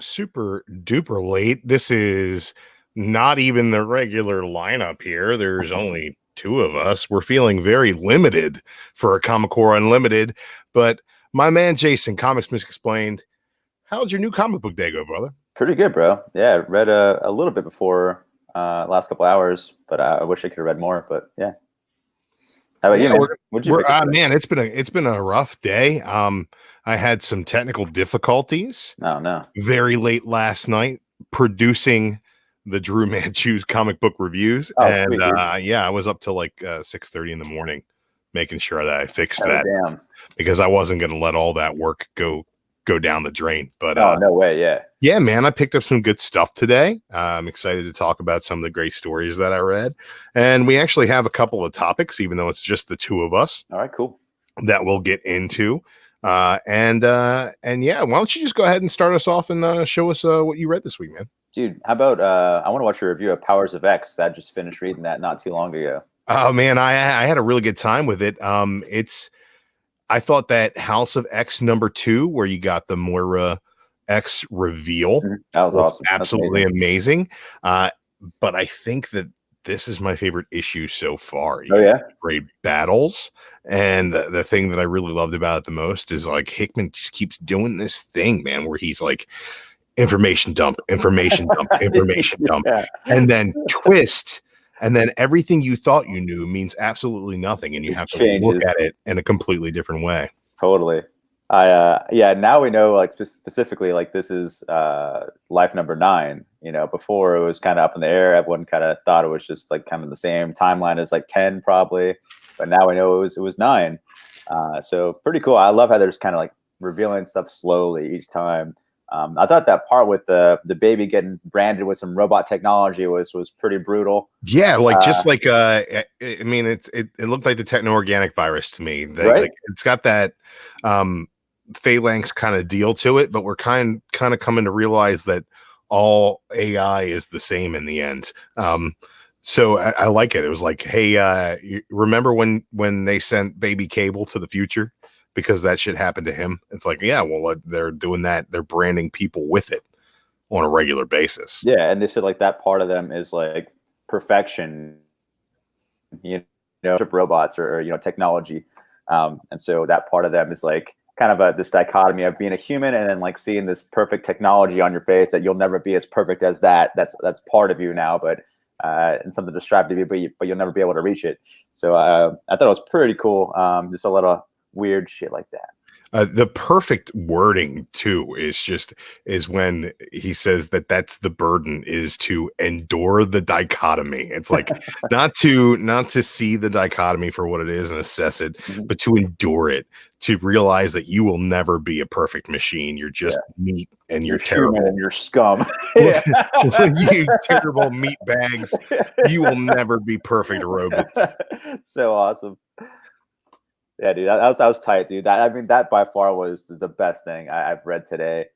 super duper late. This is not even the regular lineup here. There's only two of us. We're feeling very limited for a Comic Core Unlimited. But my man Jason, Comics Misexplained, how'd your new comic book day go, brother? Pretty good, bro. Yeah, I read a little bit before last couple hours, but I wish I could have read more. But yeah, how about you, man? What'd you pick up today? Man, it's been a rough day. I had some technical difficulties No, no. very late last night producing the Drew Manchu's comic book reviews, Oh, and sweet, dude. yeah, I was up till like 6:30 in the morning making sure that I fixed Oh, that damn. because I wasn't going to let all that work go down the drain. But Oh, no way. Yeah. yeah, man, I picked up some good stuff today. I'm excited to talk about some of the great stories that I read, and we actually have a couple of topics, even though it's just the two of us. All right, cool. That we'll get into. And yeah, why don't you just go ahead and start us off and show us what you read this week, man? Dude, how about I want to watch a review of Powers of X. I just finished reading that not too long ago. Oh man, I had a really good time with it. I thought that House of X #2, where you got the Moira X reveal, that was awesome. Absolutely amazing. But I think that this is my favorite issue so far. Oh yeah, great battles, and the thing that I really loved about it the most is like Hickman just keeps doing this thing, man, where he's like information dump, information dump, information dump, and then twist. And then everything you thought you knew means absolutely nothing, and you have to look at it in a completely different way. Totally. Yeah, now we know, like, just specifically, like, this is life number 9. You know, before it was kind of up in the air. Everyone kind of thought it was just like kind of the same timeline as like 10 probably, but now we know it was 9. So pretty cool. I love how they're just kind of like revealing stuff slowly each time. I thought that part with the baby getting branded with some robot technology was pretty brutal. Yeah, like just like I mean, it looked like the techno-organic virus to me. Right? Like, it's got that phalanx kind of deal to it, but we're kind of coming to realize that all AI is the same in the end. So I like it. It was like, hey, you remember when they sent baby Cable to the future? Because that shit happened to him. It's like, yeah, well, they're doing that. They're branding people with it on a regular basis. Yeah, and they said like that part of them is like perfection, you know, robots or you know, technology, and so that part of them is like kind of this dichotomy of being a human and then like seeing this perfect technology on your face that you'll never be as perfect as that. That's part of you now, but and something to strive to be, but you'll never be able to reach it. So I thought it was pretty cool. Just a little weird shit like that. The perfect wording too is when he says that's the burden, is to endure the dichotomy. It's like not to see the dichotomy for what it is and assess it, but to endure it, to realize that you will never be a perfect machine. You're just meat, and you're terrible, and you're scum. You terrible meat bags. You will never be perfect robots. So awesome. Yeah, dude, that was tight, dude. I mean, that by far was the best thing I've read today.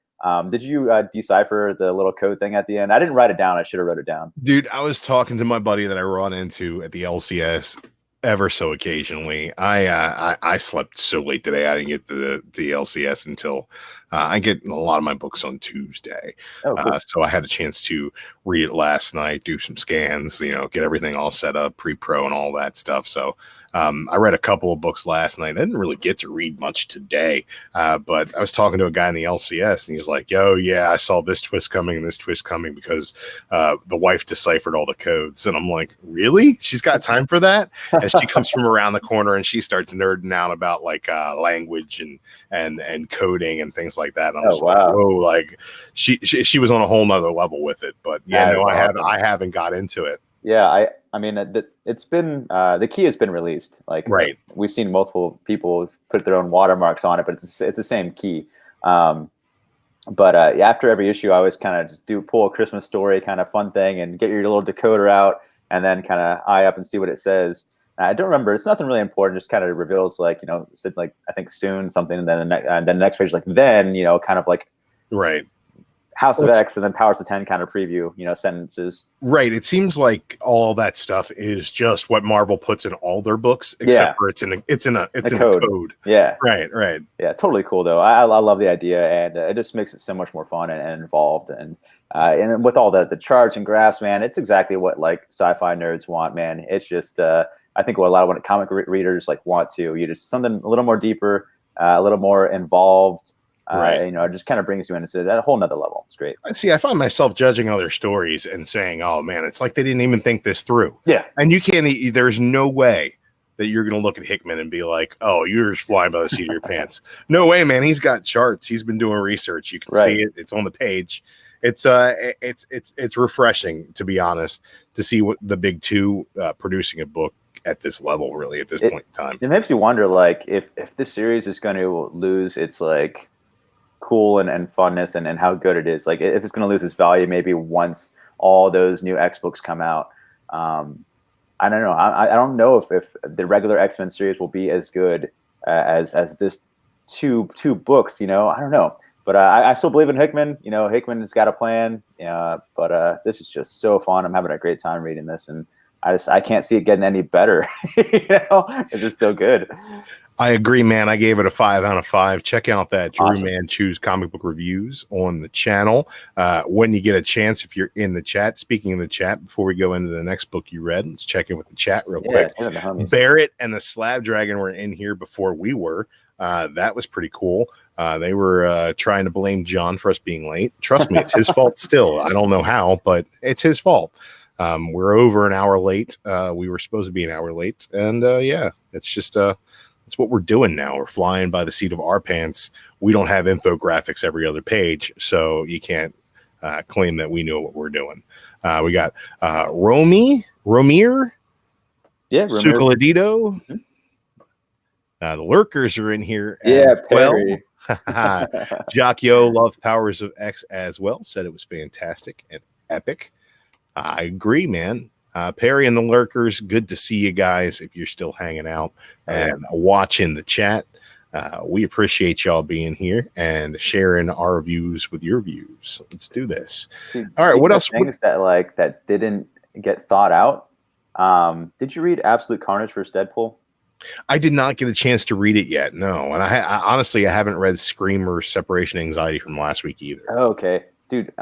Did you decipher the little code thing at the end? I didn't write it down. I should have wrote it down. Dude, I was talking to my buddy that I run into at the LCS ever so occasionally. I slept so late today. I didn't get to the LCS until I get a lot of my books on Tuesday. Oh, cool. So I had a chance to read it last night, do some scans, you know, get everything all set up, pre-pro and all that stuff. So I read a couple of books last night. I didn't really get to read much today, but I was talking to a guy in the LCS, and he's like, "Yo, yeah, I saw this twist coming and this twist coming because the wife deciphered all the codes." And I'm like, "Really? She's got time for that?" And she comes from around the corner and she starts nerding out about like language and coding and things like that. And I was like, "Whoa!" Like she was on a whole nother level with it. But yeah, no, I haven't got into it. Yeah, I mean, it's been the key has been released. Like, right, we've seen multiple people put their own watermarks on it, but it's the same key. But after every issue, I always kind of just pull a Christmas Story kind of fun thing and get your little decoder out and then kind of eye up and see what it says. I don't remember. It's nothing really important. Just kind of reveals, like, you know, said like I think soon something, and then the next page, like then, you know, kind of like right. House of X and then Powers of 10 kind of preview, sentences. Right. It seems like all that stuff is just what Marvel puts in all their books, except for it's in a code. Yeah. Right. Yeah. Totally cool though. I love the idea, and it just makes it so much more fun and involved. And with all the charts and graphs, man, it's exactly what like sci-fi nerds want, man. It's just I think what a lot of comic readers like want to. You just something a little more deeper, a little more involved. Right. It just kind of brings you into that whole nother level. It's great. I find myself judging other stories and saying, "Oh man, it's like they didn't even think this through." Yeah, and you can't. There's no way that you're going to look at Hickman and be like, "Oh, you're just flying by the seat of your pants." No way, man. He's got charts. He's been doing research. You can see it. It's on the page. It's refreshing, to be honest, to see what the big two producing a book at this level, really, at this point in time. It makes you wonder, like, if this series is going to lose its like cool and funness and how good it is, like if it's going to lose its value maybe once all those new X books come out. I don't know. I don't know if the regular X-Men series will be as good as this two books. I don't know, but I still believe in Hickman. Hickman has got a plan. But this is just so fun. I'm having a great time reading this, and I can't see it getting any better. It's just so good. I agree, man. I gave it a 5 out of 5. Check out that Drew Man Choose comic book reviews on the channel. When you get a chance, if you're in the chat, speaking of the chat, before we go into the next book you read, let's check in with the chat real quick. Barrett and the Slab Dragon were in here before we were. That was pretty cool. They were trying to blame John for us being late. Trust me, it's his fault still. I don't know how, but it's his fault. We're over an hour late. We were supposed to be an hour late. And it's just... It's what we're doing now. We're flying by the seat of our pants. We don't have infographics every other page, so you can't claim that we know what we're doing. We got Romir, Sucaladito. Mm-hmm. The Lurkers are in here. Perry. Jock Yo loved Powers of X as well. Said it was fantastic and epic. I agree, man. Perry and the Lurkers, good to see you guys if you're still hanging out and watching the chat. We appreciate y'all being here and sharing our views with your views. Let's do this. Dude, all right, what else? Things that didn't get thought out. Did you read Absolute Carnage vs. Deadpool? I did not get a chance to read it yet, no. And I honestly, I haven't read Scream or Separation Anxiety from last week either. Oh, okay. Dude,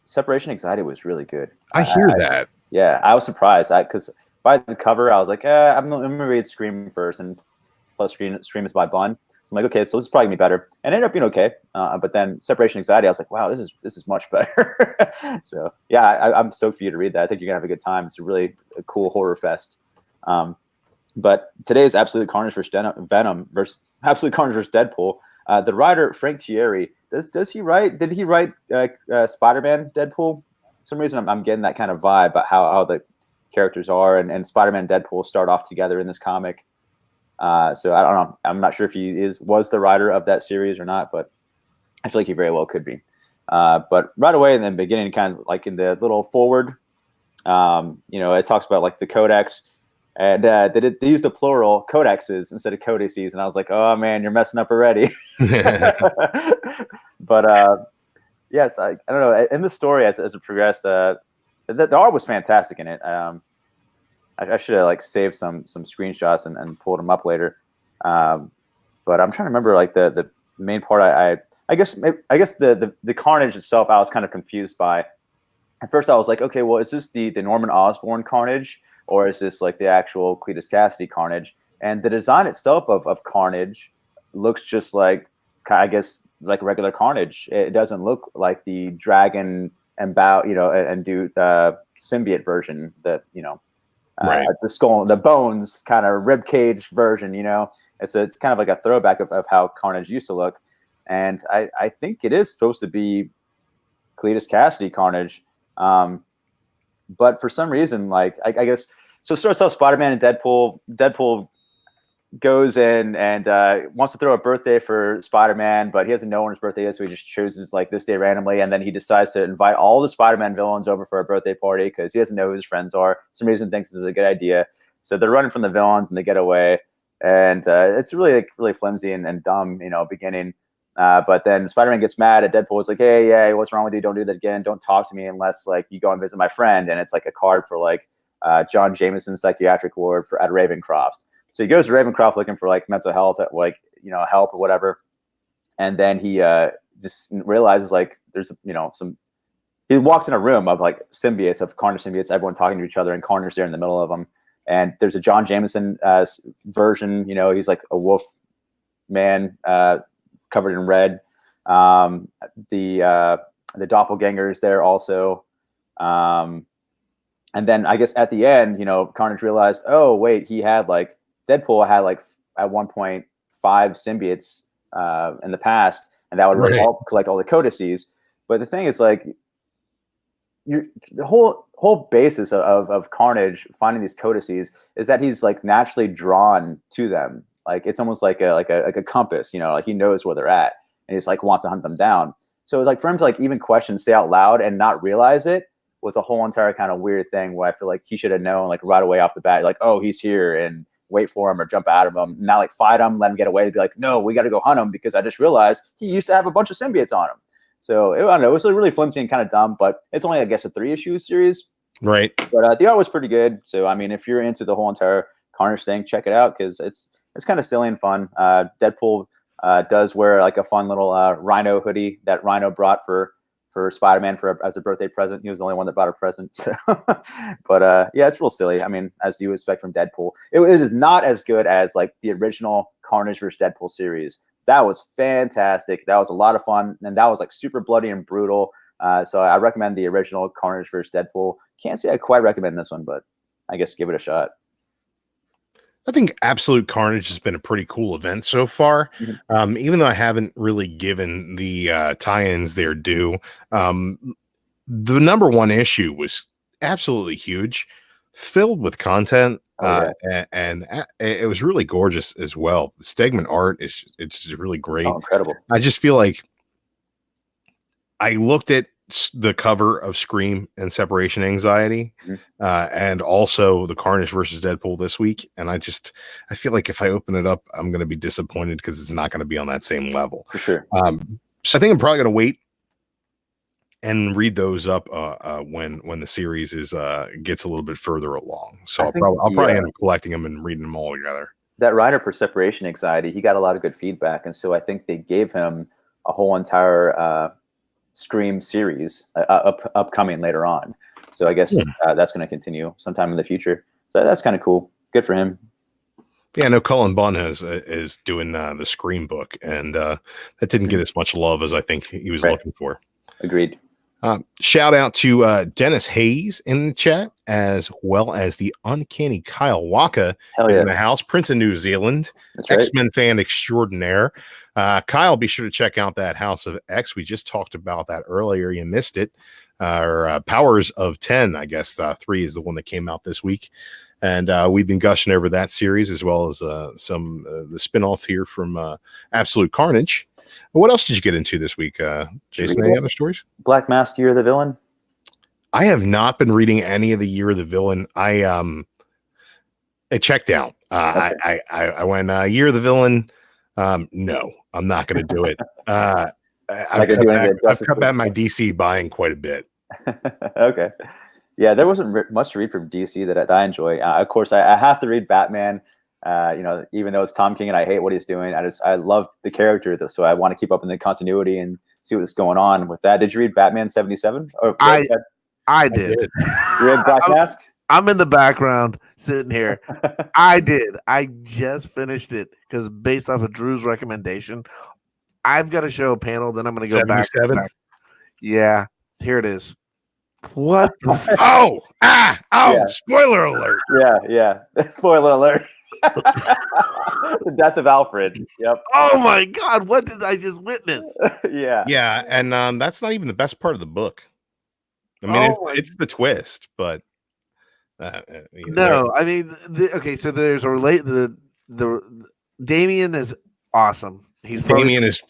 Separation Anxiety was really good. I hear that. Yeah, I was surprised because by the cover, I was like, I'm going to read Scream first, and plus Scream is by Bun. So I'm like, okay, so this is probably going to be better. And it ended up being okay. But then Separation Anxiety, I was like, wow, this is much better. So, yeah, I'm stoked for you to read that. I think you're going to have a good time. It's a really cool horror fest. But today's Absolute Carnage vs. Venom versus Absolute Carnage vs. Deadpool. The writer, Frank Thierry, did he write Spider-Man Deadpool? For some reason I'm getting that kind of vibe about how the characters are, and Spider-Man and Deadpool start off together in this comic. So I don't know. I'm not sure if he was the writer of that series or not, but I feel like he very well could be. But right away in the beginning, kind of like in the little forward, it talks about like the codex, and they use the plural codexes instead of codices, and I was like, oh man, you're messing up already. But yes, I don't know. In the story, as it progressed, the art was fantastic in it. I should have like saved some screenshots and pulled them up later. But I'm trying to remember like the main part. I guess the Carnage itself, I was kind of confused by. At first, I was like, okay, well, is this the Norman Osborn Carnage, or is this like the actual Cletus Cassidy Carnage? And the design itself of Carnage looks just like, I guess, like regular Carnage. It doesn't look like the dragon and symbiote version that, right. The skull, the bones kind of rib cage version, it's kind of like a throwback of how Carnage used to look. And I think it is supposed to be Cletus Cassidy Carnage. But for some reason, like, I guess, so it starts off Spider-Man and Deadpool. Deadpool goes in and wants to throw a birthday for Spider-Man, but he doesn't know when his birthday is, so he just chooses like this day randomly, and then he decides to invite all the Spider-Man villains over for a birthday party because he doesn't know who his friends are. For some reason thinks this is a good idea. So they're running from the villains and they get away. And it's really flimsy and dumb, beginning. But then Spider-Man gets mad at Deadpool. It's like, hey, yeah, what's wrong with you? Don't do that again. Don't talk to me unless like you go and visit my friend. And it's like a card for like John Jameson's psychiatric ward at Ravencroft. So he goes to Ravencroft looking for like mental health, like, you know, help or whatever. And then he just realizes like there's, you know, he walks in a room of like symbiotes, of Carnage symbiotes, everyone talking to each other, and Carnage there in the middle of them. And there's a John Jameson version, you know, he's like a wolf man covered in red. The doppelgangers there also. And then I guess at the end, you know, Carnage realized, oh, wait, Deadpool had like at 1.5 symbiotes in the past, and that would really help collect all the codices. But the thing is, like, the whole basis of Carnage finding these codices is that he's like naturally drawn to them. Like it's almost like a compass, you know, like he knows where they're at, and he's like wants to hunt them down. So like for him to like even question, say out loud, and not realize it was a whole entire kind of weird thing where I feel like he should have known like right away off the bat, like, oh, he's here, and wait for him or jump out of him. Not like fight him, let him get away. Be like, no, we got to go hunt him because I just realized he used to have a bunch of symbiotes on him. So I don't know. It was really flimsy and kind of dumb, but it's only, I guess, a 3-issue series. Right. But the art was pretty good. So I mean, if you're into the whole entire Carnage thing, check it out because it's kind of silly and fun. Deadpool does wear like a fun little Rhino hoodie that Rhino brought for Spider-Man as a birthday present. He was the only one that bought a present. So, but yeah, it's real silly. I mean, as you would expect from Deadpool, it is not as good as like the original Carnage vs. Deadpool series. That was fantastic. That was a lot of fun, and that was like super bloody and brutal. So I recommend the original Carnage vs. Deadpool. Can't say I quite recommend this one, but I guess give it a shot. I think Absolute Carnage has been a pretty cool event so far. Mm-hmm. Even though I haven't really given the tie-ins their due, the number one issue was absolutely huge, filled with content. And it was really gorgeous as well. The Stegman art it's just really great. Oh, incredible. I just feel like I looked at the cover of Scream and Separation Anxiety, and also the Carnage versus Deadpool this week, and I feel like if I open it up, I'm going to be disappointed because it's not going to be on that same level. For sure. So I think I'm probably going to wait and read those up when the series gets a little bit further along. So I'll probably end up collecting them and reading them all together. That writer for Separation Anxiety, he got a lot of good feedback, and so I think they gave him a whole entire Scream series upcoming later on. So I guess that's going to continue sometime in the future. So that's kind of cool. Good for him. Yeah, no, Cullen Bunn is doing the Scream book, and that didn't get as much love as I think he was looking for. Agreed. Shout out to Dennis Hayes in the chat, as well as the uncanny Kyle Waka in the house, Prince of New Zealand, X-Men fan extraordinaire. Kyle, be sure to check out that House of X. We just talked about that earlier. You missed it. Or Powers of 10, I guess 3 is the one that came out this week. And we've been gushing over that series, as well as the spinoff here from Absolute Carnage. What else did you get into this week, Jason? Any other stories? Black Mask, Year of the Villain. I have not been reading any of the Year of the Villain. It checked out. I went Year of the Villain. No, I'm not going to do it. I've cut back my DC buying quite a bit. Okay. Yeah, there wasn't much to read from DC that I enjoy. Of course, I have to read Batman. Even though it's Tom King and I hate what he's doing, I love the character though, so I want to keep up in the continuity and see what's going on with that. Did you read Batman 77? I did. You read Black Mask? I'm in the background sitting here. I did. I just finished it because based off of Drew's recommendation, I've got to show a panel. Then I'm going to go back. Yeah, here it is. What? Spoiler alert. Yeah. Spoiler alert. The death of Alfred. Yep. Oh my God! What did I just witness? Yeah, and that's not even the best part of the book. I mean, it's the twist, but no. I mean, okay. So there's a the Damian is awesome. Damian is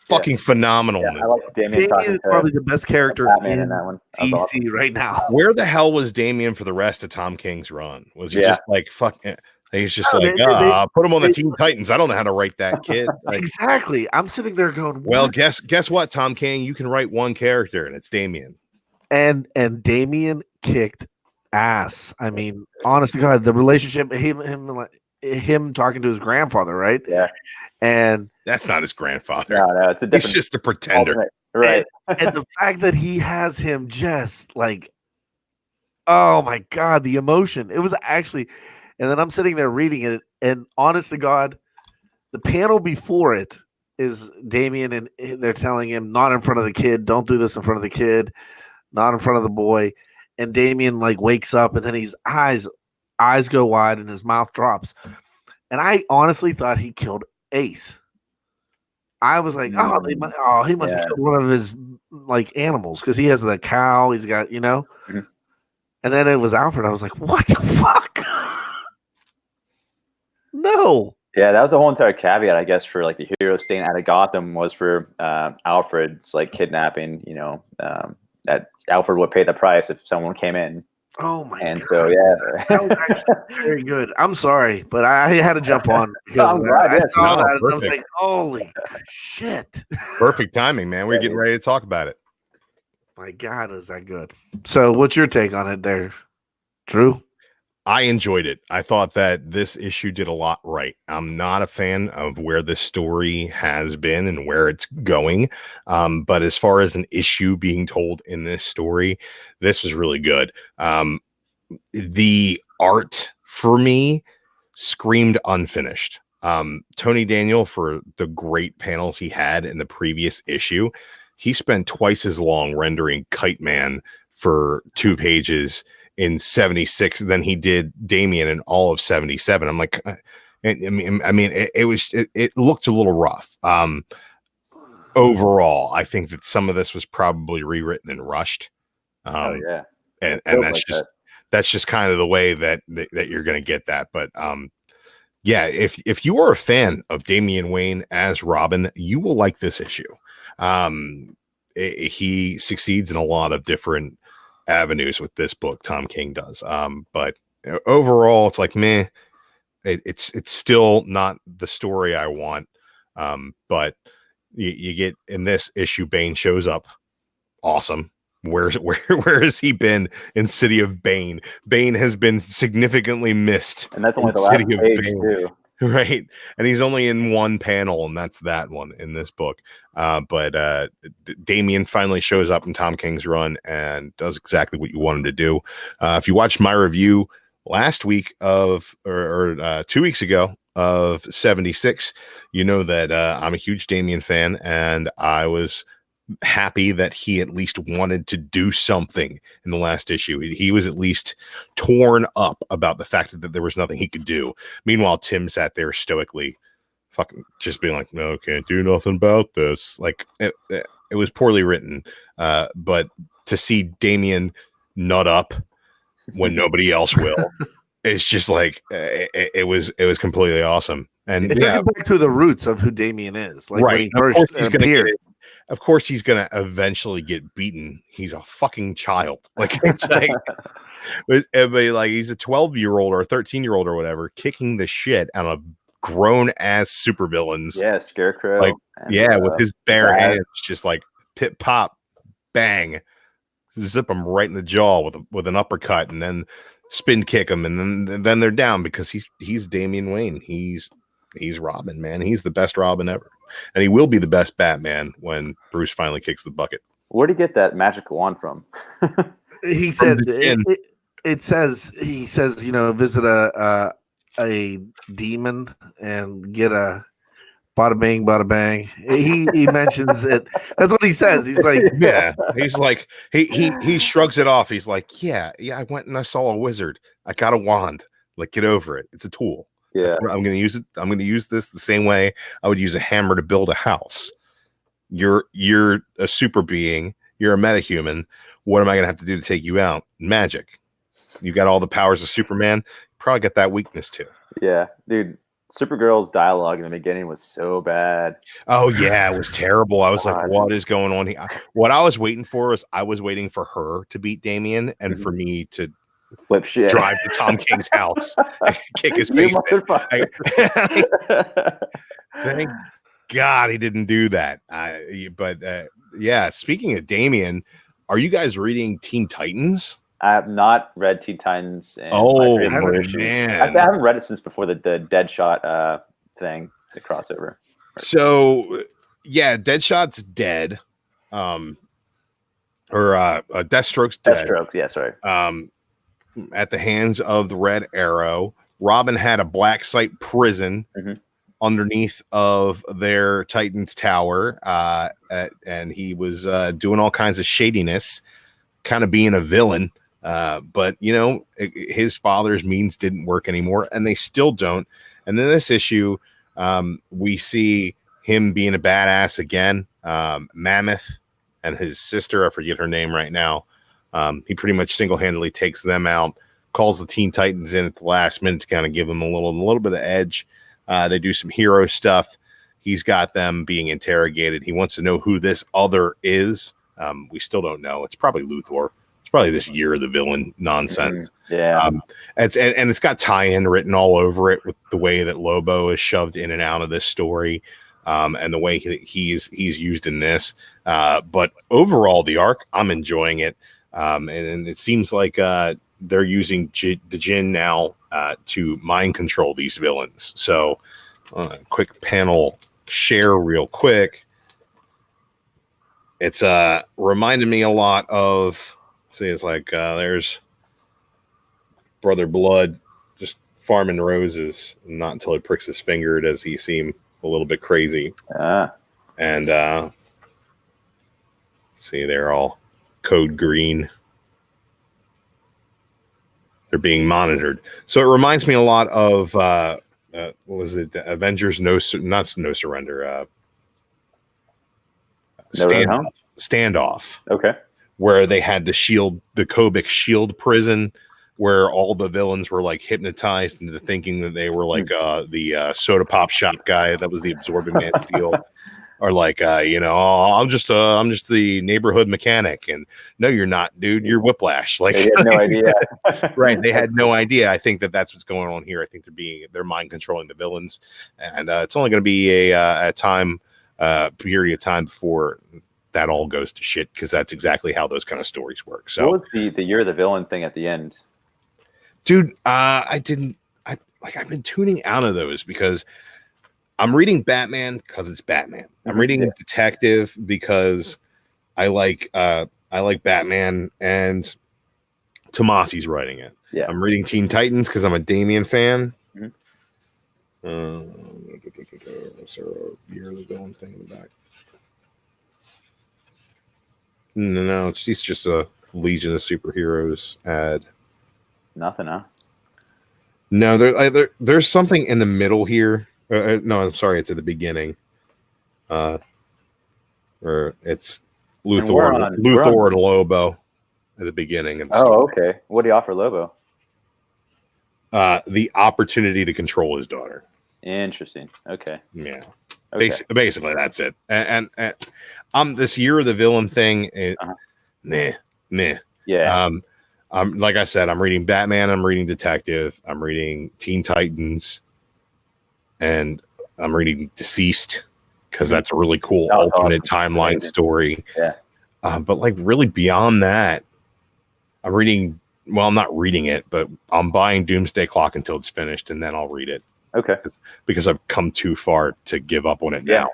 fucking phenomenal. Yeah, I like Damian. Damian is probably the best character in that one. DC awesome. Right now. Where the hell was Damian for the rest of Tom King's run? Was he just like fuck? He's just put him on the Teen Titans. I don't know how to write that kid. Like, exactly. I'm sitting there going, well, guess what, Tom King? You can write one character, and it's Damian. And Damian kicked ass. I mean, honest to God, the relationship, him talking to his grandfather, right? Yeah. And that's not his grandfather. No, it's a different. He's just a pretender, alternate. Right? And the fact that he has him just like, oh my God, the emotion. It was actually. And then I'm sitting there reading it, and honest to God, the panel before it is Damian, and they're telling him, not in front of the kid, don't do this in front of the kid, not in front of the boy. And Damian like wakes up, and then his eyes go wide, and his mouth drops. And I honestly thought he killed Ace. I was like, he must have killed one of his like animals, because he has the cow, he's got, Mm-hmm. And then it was Alfred. I was like, what the fuck? No. Yeah, that was the whole entire caveat, I guess, for like the hero staying out of Gotham was for Alfred's like kidnapping. That Alfred would pay the price if someone came in. Oh my! And God. so that was actually very good. I'm sorry, but I had to jump on because I'm glad, I saw that. Perfect. I was like, holy shit! Perfect timing, man. We're getting ready to talk about it. My God, is that good? So, what's your take on it, there, Drew? I enjoyed it. I thought that this issue did a lot right. I'm not a fan of where this story has been and where it's going. But as far as an issue being told in this story, this was really good. The art for me screamed unfinished. Tony Daniel, for the great panels he had in the previous issue, he spent twice as long rendering Kite Man for 2 pages in 76 than he did Damian in all of 77. I'm like, it looked a little rough. Overall, I think that some of this was probably rewritten and rushed. And that's just kind of the way that you're going to get that. But if you are a fan of Damian Wayne as Robin, you will like this issue. He succeeds in a lot of different avenues with this book. Tom King does. But overall, it's like, meh. It's still not the story I want. But you get in this issue, Bane shows up. Awesome. Where has he been in City of Bane? Bane has been significantly missed, and that's only the last page too. Right, and he's only in one panel, and that's that one in this book. But Damian finally shows up in Tom King's run and does exactly what you want him to do. If you watched my review last week or 2 weeks ago of 76, you know that I'm a huge Damian fan, and I was happy that he at least wanted to do something in the last issue. He was at least torn up about the fact that there was nothing he could do. Meanwhile, Tim sat there stoically fucking just being like, no, can't do nothing about this. Like it was poorly written. But to see Damian nut up when nobody else will, it's just like it was completely awesome. And it took him back to the roots of who Damian is. Like right. When he first appeared. Of course, he's going to eventually get beaten. He's a fucking child. Like, it's like, everybody, like, he's a 12-year-old or a 13-year-old or whatever, kicking the shit out of grown-ass supervillains. Yeah, Scarecrow. Like, with his bare hands, just like, pit, pop, bang, zip him right in the jaw with an uppercut, and then spin kick him, and then they're down because he's Damian Wayne. He's Robin, man. He's the best Robin ever. And he will be the best Batman when Bruce finally kicks the bucket. Where'd he get that magic wand from? He said it says visit a demon and get a bada bing, bada bang. He mentions it. That's what he says. He's like, yeah. He's like, he shrugs it off. He's like, yeah. I went and I saw a wizard. I got a wand. Like, get over it. It's a tool. Yeah, I'm going to use it. I'm going to use this the same way I would use a hammer to build a house. You're a super being. You're a metahuman. What am I going to have to do to take you out? Magic. You got all the powers of Superman. Probably got that weakness too. Yeah, dude. Supergirl's dialogue in the beginning was so bad. Oh yeah, it was terrible. I was like, what is going on here? What I was waiting for was I was waiting for her to beat Damian and for me to flip shit, drive to Tom King's house, and kick his You face in. motherfucker. Thank God he didn't do that. But yeah, speaking of Damien, are you guys reading Teen Titans? I have not read Teen Titans. And Oh I man, haven't read it since before the Deadshot thing, the crossover. So yeah, Deadshot's dead. Deathstroke's dead. Deathstroke, yeah, sorry. At the hands of the Red Arrow. Robin had a black site prison underneath of their Titans tower, and he was doing all kinds of shadiness, kind of being a villain. But you know, his father's means didn't work anymore, and they still don't. And then this issue, we see him being a badass again. Mammoth and his sister, I forget her name right now. He pretty much single-handedly takes them out, calls the Teen Titans in at the last minute to kind of give them a little bit of edge. They do some hero stuff. He's got them being interrogated. He wants to know who this other is. We still don't know. It's probably Luthor. It's probably this Year of the Villain nonsense. Yeah. And it's got tie-in written all over it with the way that Lobo is shoved in and out of this story, and the way he's used in this. But overall, the arc, I'm enjoying it. And it seems like they're using the Jinn now to mind control these villains. So, quick panel share real quick. It's reminded me a lot of, see, it's like there's Brother Blood just farming roses. Not until he pricks his finger does he seem a little bit crazy. And see, they're all code green. They're being monitored. So it reminds me a lot of what was it? The Avengers No Surrender. Standoff. Okay. Where they had the Kobik shield prison, where all the villains were like hypnotized into thinking that they were like the soda pop shop guy that was the Absorbing Man Steel. Or like, I'm just the neighborhood mechanic, and no, you're not, dude. You're Whiplash. Like, they had no idea. Right? They had no idea. I think that's what's going on here. I think they're mind controlling the villains, and it's only going to be a period of time before that all goes to shit, because that's exactly how those kind of stories work. So, what was the Year of the Villain thing at the end, dude? I've been tuning out of those because I'm reading Batman because it's Batman. I'm reading Detective because I like Batman, and Tomasi's writing it. Yeah. I'm reading Teen Titans because I'm a Damien fan. Year of the Villain thing in the back. No, it's just a Legion of Superheroes ad. Nothing, huh? No, there's something in the middle here. No, I'm sorry, it's at the beginning. Or it's Luthor and Lobo at the beginning. Of the story. Okay. What do you offer Lobo? The opportunity to control his daughter. Interesting. Okay. Yeah. Okay. Basically, that's it. And this Year of the Villain thing, meh. Yeah. Like I said, I'm reading Batman. I'm reading Detective. I'm reading Teen Titans. And I'm reading Deceased because that's a really cool alternate timeline story. Yeah. But like really beyond that, I'm reading. Well, I'm not reading it, but I'm buying Doomsday Clock until it's finished, and then I'll read it. Okay. Because I've come too far to give up on it now.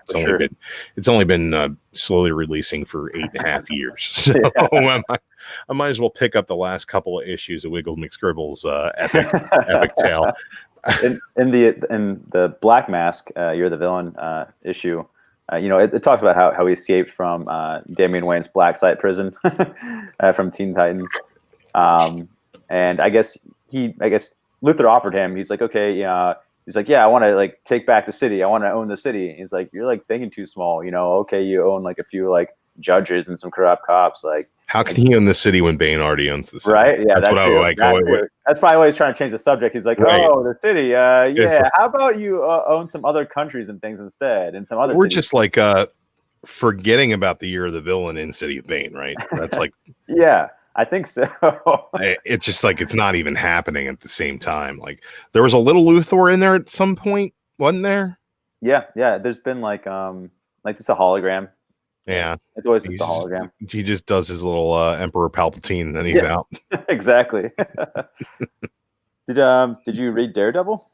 It's only been slowly releasing for 8.5 years. So I might as well pick up the last couple of issues of Wiggle McScribble's epic tale. in the Black Mask, You're the Villain issue, it talks about how he escaped from Damian Wayne's Black Site prison from Teen Titans, and I guess Luthor offered him. He's like, okay, yeah. He's like, yeah, I want to like take back the city. I want to own the city. He's like, you're like thinking too small. Okay, you own like a few like judges and some corrupt cops. Like, how can he own the city when Bane already owns the city? Right? Yeah, that's what I like. That's probably why he's trying to change the subject. He's like, oh, the city. Yeah. How about you own some other countries and things instead, and some other. We're cities. Just like forgetting about the Year of the Villain in City of Bane, right? That's like, yeah. I think so. It's just like it's not even happening at the same time. Like there was a little Luthor in there at some point, wasn't there? Yeah. There's been like just a hologram. Yeah, it's always just a hologram. He just does his little Emperor Palpatine, and then he's out. Exactly. Did you read Daredevil?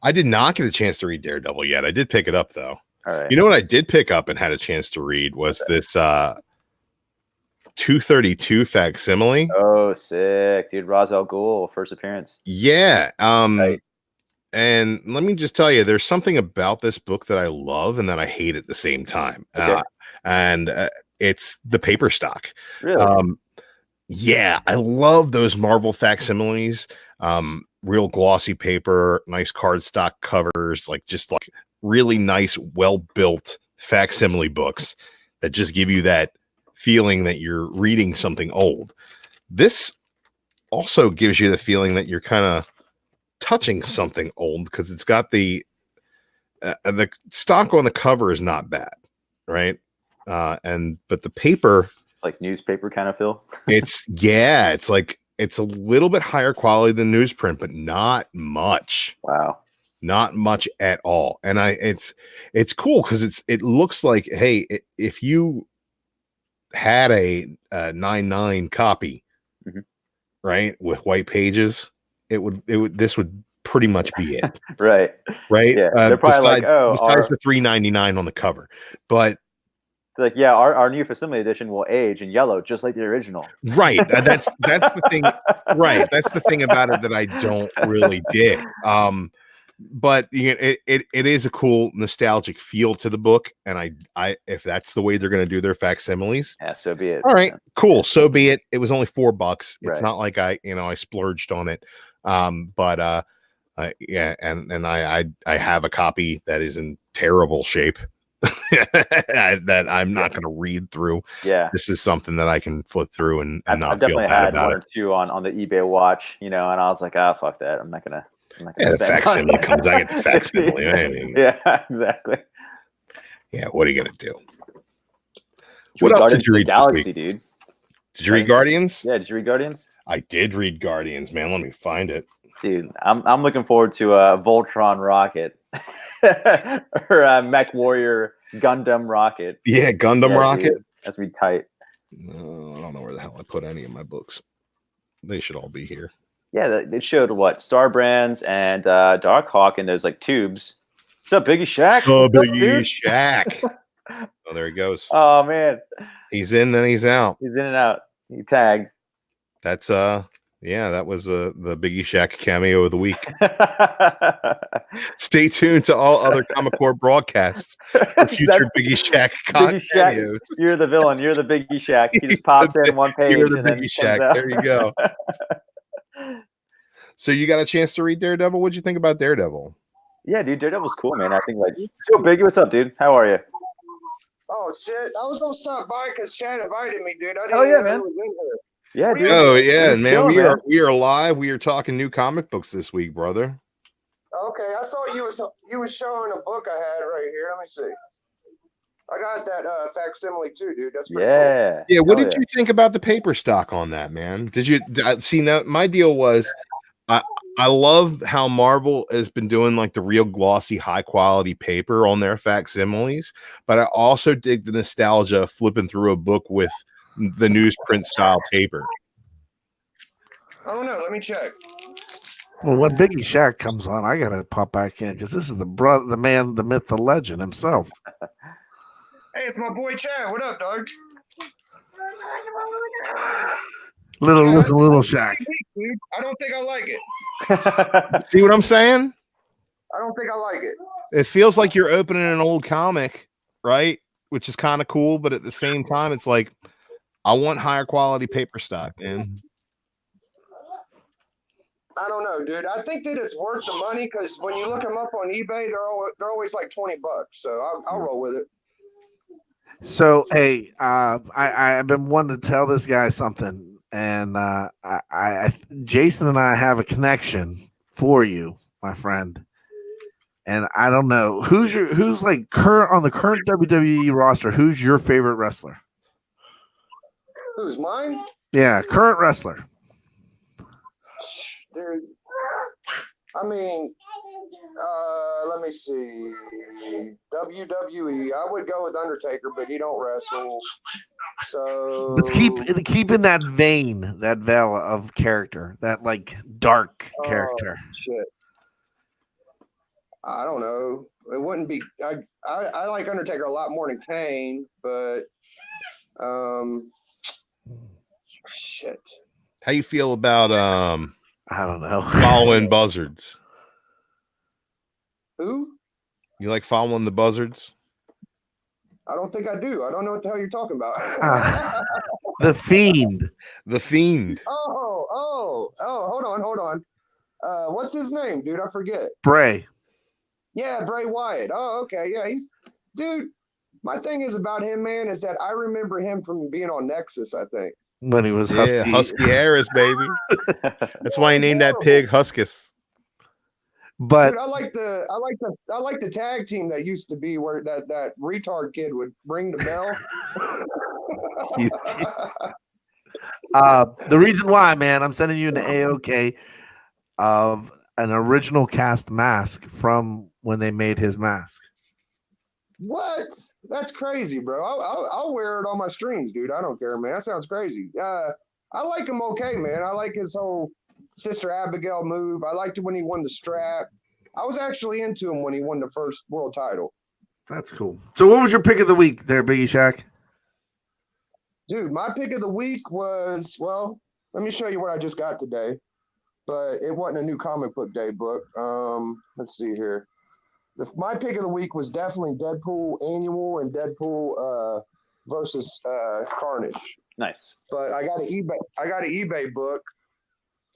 I did not get a chance to read Daredevil yet. I did pick it up though. All right. You know what I did pick up and had a chance to read was this 232 facsimile. Oh, sick, dude! Ras al Ghul first appearance. Yeah. Right. And let me just tell you, there's something about this book that I love and that I hate at the same time. Okay. It's the paper stock. Really? Yeah, I love those Marvel facsimiles. Real glossy paper, nice cardstock covers, like just like really nice, well-built facsimile books that just give you that feeling that you're reading something old. This also gives you the feeling that you're kind of touching something old because it's got the stock on the cover is not bad, right? But the paper, it's like newspaper kind of feel. It's like it's a little bit higher quality than newsprint, but not much. Wow. Not much at all. And it's cool because it looks like, hey, if you had a 9.9 copy, right, with white pages, this would pretty much be it. Right. Yeah. They're probably besides the $3.99 on the cover, but like, yeah, our new facsimile edition will age in yellow just like the original. Right. That's the thing. Right. That's the thing about it that I don't really dig. But it is a cool nostalgic feel to the book, and I if that's the way they're going to do their facsimiles, yeah, so be it. All right, cool. So be it. It was only $4. It's right. Not like I splurged on it. Yeah, and I have a copy that is in terrible shape. that I'm not going to read through. Yeah, this is something that I can flip through and I've not feel bad about one or two on the eBay watch, and I was like, fuck that, I'm not gonna. Yeah, the facsimile comes. I get the facsimile. Yeah, exactly. Yeah, what are you gonna do? What else did you read? Galaxy, dude. Did you read Guardians? Yeah, did you read Guardians? I did read Guardians, man. Let me find it. Dude, I'm looking forward to Voltron Rocket. Or Mech Warrior Gundam Rocket. Yeah, Gundam Rocket. Dude, that's be tight. I don't know where the hell I put any of my books. They should all be here. Yeah, it showed what Star Brands and Darkhawk in those like tubes. What's up, Biggie Shack? Oh, Biggie Shack. Oh, there he goes. Oh man, he's in, then he's out. He's in and out. He tagged. That's yeah, that was the Biggie Shack cameo of the week. Stay tuned to all other Comic Core broadcasts for future Biggie Shack cameos. You're the villain. You're the Biggie Shack. He just pops in one page. You're the Biggie Shack. There you go. So you got a chance to read Daredevil? What'd you think about Daredevil? Yeah, dude, Daredevil's cool, man. I think like so Biggie. What's up, dude? How are you? Oh shit! I was gonna stop by because Chad invited me, dude. I didn't yeah, man. Yeah, dude. Oh yeah, man. We are live. We are talking new comic books this week, brother. Okay, I saw you was showing a book I had right here. Let me see. I got that facsimile too, dude. That's pretty cool. Yeah. What did you think about the paper stock on that, man? Did you see? Now my deal was, I love how Marvel has been doing like the real glossy, high quality paper on their facsimiles, but I also dig the nostalgia of flipping through a book with the newsprint style paper. I don't know. Let me check. Well, when Biggie Shack comes on, I gotta pop back in because this is the brother, the man, the myth, the legend himself. Hey, it's my boy Chad. What up, dog? Little Shack. Dude, I don't think I like it. See what I'm saying? I don't think I like it. It feels like you're opening an old comic, right? Which is kind of cool, but at the same time, it's like I want higher quality paper stock, man. I don't know, dude. I think that it's worth the money because when you look them up on eBay, they're always like $20. So I'll roll with it. So hey, I've been wanting to tell this guy something, and Jason and I have a connection for you, my friend. And I don't know who's like current on the current WWE roster. Who's your favorite wrestler? Who's mine? Yeah, current wrestler. Dude, I mean, let me see. WWE. I would go with Undertaker, but he don't wrestle. So Let's keep in that vein, that veil of character, that like dark character. Shit. I don't know. It wouldn't be. I like Undertaker a lot more than Kane, but shit. How you feel about I don't know. following buzzards? Who? You like following the buzzards? I don't think I do. I don't know what the hell you're talking about. The Fiend. The Fiend. Oh, hold on. What's his name, dude? I forget. Bray. Yeah, Bray Wyatt. Oh, okay. Yeah, dude. My thing is about him, man, is that I remember him from being on Nexus, I think. When he was Husky Harris, baby. That's why he named that pig Huskus. But dude, I like the tag team that used to be where that retard kid would ring the bell. The reason why, man, I'm sending you an AOK of an original cast mask from when they made his mask. What? That's crazy, bro. I'll wear it on my streams, dude. I don't care, man. That sounds crazy. I like him okay, man. I like his whole Sister Abigail move. I liked it when he won the strap. I was actually into him when he won the first world title. That's cool. So what was your pick of the week there, Biggie Shack? Dude, my pick of the week was, well, let me show you what I just got today. But it wasn't a new comic book day book. Let's see here. My pick of the week was definitely Deadpool Annual and Deadpool versus Carnage. Nice. But I got an eBay book,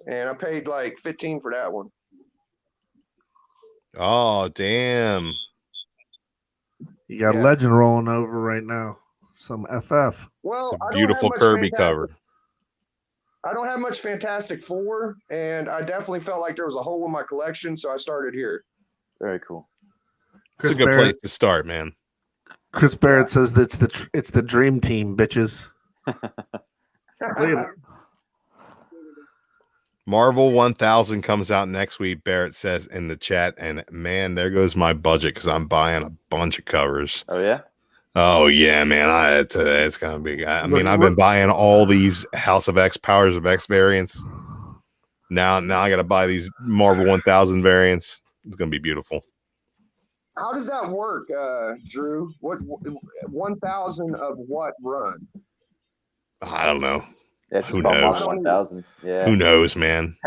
and I paid like $15 for that one. Oh, damn. You got Legend rolling over right now. Some FF. Well, it's a beautiful Kirby cover. I don't have much Fantastic Four, and I definitely felt like there was a hole in my collection, so I started here. Very cool. It's a good place to start, man. Chris Barrett says that it's the dream team, bitches. Look at it. Marvel 1000 comes out next week, Barrett says in the chat, and man, there goes my budget because I'm buying a bunch of covers. Oh, yeah? Oh, yeah, man. It's going to be... I mean, I've been buying all these House of X, Powers of X variants. Now I got to buy these Marvel 1000 variants. It's going to be beautiful. How does that work, Drew? What 1000 of what run? I don't know. Yeah, it's Who about knows? Marvel 1000. Yeah. Who knows, man?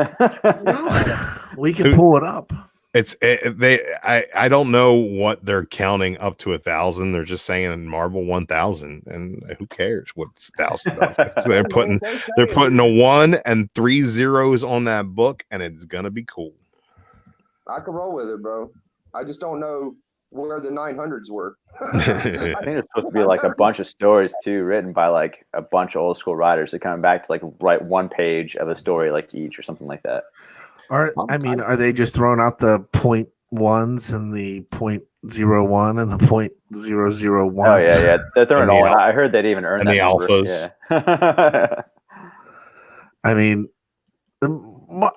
We can pull it up. I don't know what they're counting up to 1,000. They're just saying Marvel 1000, and who cares what's 1,000 of? They're putting a 1 and 3 zeros on that book, and it's gonna be cool. I can roll with it, bro. I just don't know where the 900s were. I think there's supposed to be like a bunch of stories too, written by like a bunch of old school writers that coming back to like write one page of a story like each or something like that. Are they just throwing out the 0.1s and the 0.01 and the 0.001? Oh yeah. They're throwing all. I heard they'd even earned and that the number. alphas. Yeah. I mean,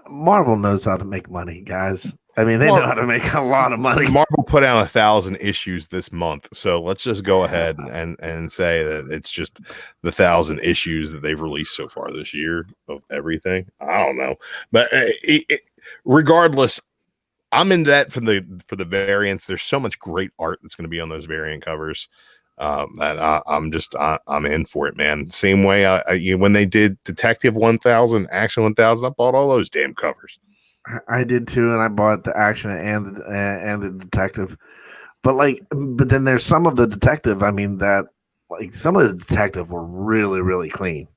Marvel knows how to make money, guys. I mean, they know how to make a lot of money. Marvel put out 1,000 issues this month, so let's just go ahead and say that it's just the 1,000 issues that they've released so far this year of everything. I don't know, but regardless, I'm into that for the variants. There's so much great art that's going to be on those variant covers that I'm in for it, man. Same way when they did Detective 1000, Action 1000, I bought all those damn covers. I did too, and I bought the Action and the Detective. But then there's some of the Detective. I mean, that like some of the Detective were really, really clean.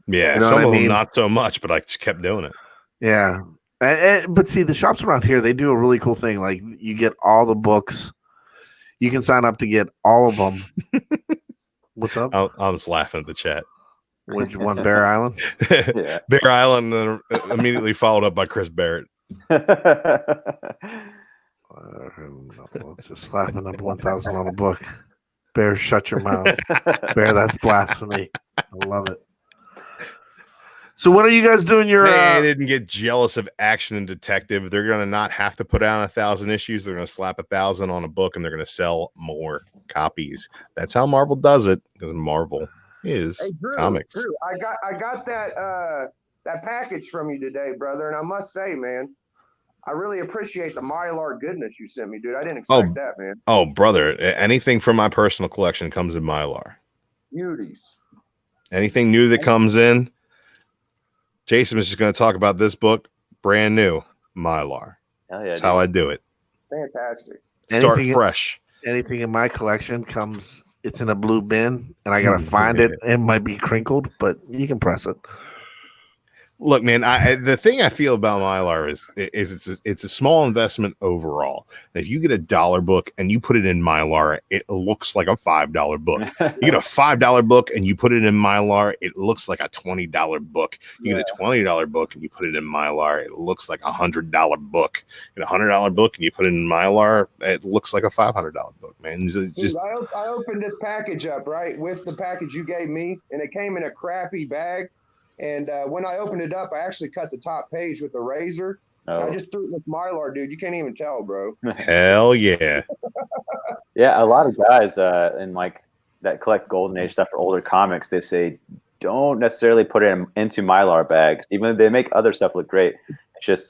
Yeah, you know some of them not so much, but I just kept doing it. Yeah, but see, the shops around here, they do a really cool thing. Like you get all the books. You can sign up to get all of them. What's up? I was laughing at the chat. Which one, Bear Island? Yeah. Bear Island, and immediately followed up by Chris Barrett. Just slapping up 1,000 on a book. Bear, shut your mouth. Bear, that's blasphemy. I love it. So what are you guys doing? Your They didn't get jealous of Action and Detective. They're going to not have to put out 1,000 issues. They're going to slap 1,000 on a book, and they're going to sell more copies. That's how Marvel does it, because Marvel is comics. Drew, I got that package from you today, brother, and I must say, man, I really appreciate the Mylar goodness you sent me, dude. I didn't expect that, man. Oh, brother, anything from my personal collection comes in Mylar. Beauties. Anything new that comes in, Jason was just going to talk about this book, brand new, Mylar. Hell yeah, That's how I do it. Fantastic. Start fresh. Anything in my collection comes, it's in a blue bin, and I got to find it. It might be crinkled, but you can press it. Look, man, the thing I feel about Mylar is it's a small investment overall. And if you get a $1 book and you put it in Mylar, it looks like a $5 book. You get a $5 book and you put it in Mylar, it looks like a $20 book. You get a $20 book and you put it in Mylar, it looks like a $100 book. You get a $100 book and you put it in Mylar, it looks like a $500 book, man. Dude, I opened this package up, right, with the package you gave me, and it came in a crappy bag. And when I opened it up, I actually cut the top page with a razor. Oh. I just threw it with Mylar, dude. You can't even tell, bro. Hell yeah. Yeah, a lot of guys in like that collect Golden Age stuff for older comics, they say don't necessarily put it into Mylar bags, even though they make other stuff look great. It's just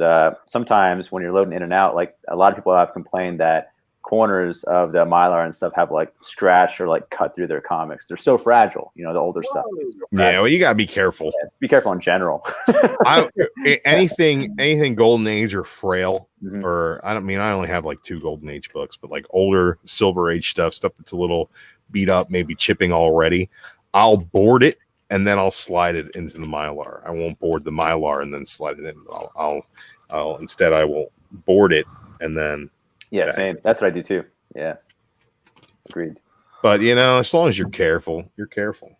sometimes when you're loading in and out, like a lot of people have complained that corners of the Mylar and stuff have like scratched or like cut through their comics. They're so fragile, you know, the older stuff. Yeah, well, you gotta be careful. Yeah, be careful in general. Anything Golden Age or Frail, or I only have like 2 Golden Age books, but like older Silver Age stuff that's a little beat up, maybe chipping already. I'll board it and then I'll slide it into the Mylar. I won't board the Mylar and then slide it in. I'll instead I will board it and then. Yeah, same. That's what I do too. Yeah. Agreed. But, you know, as long as you're careful, you're careful.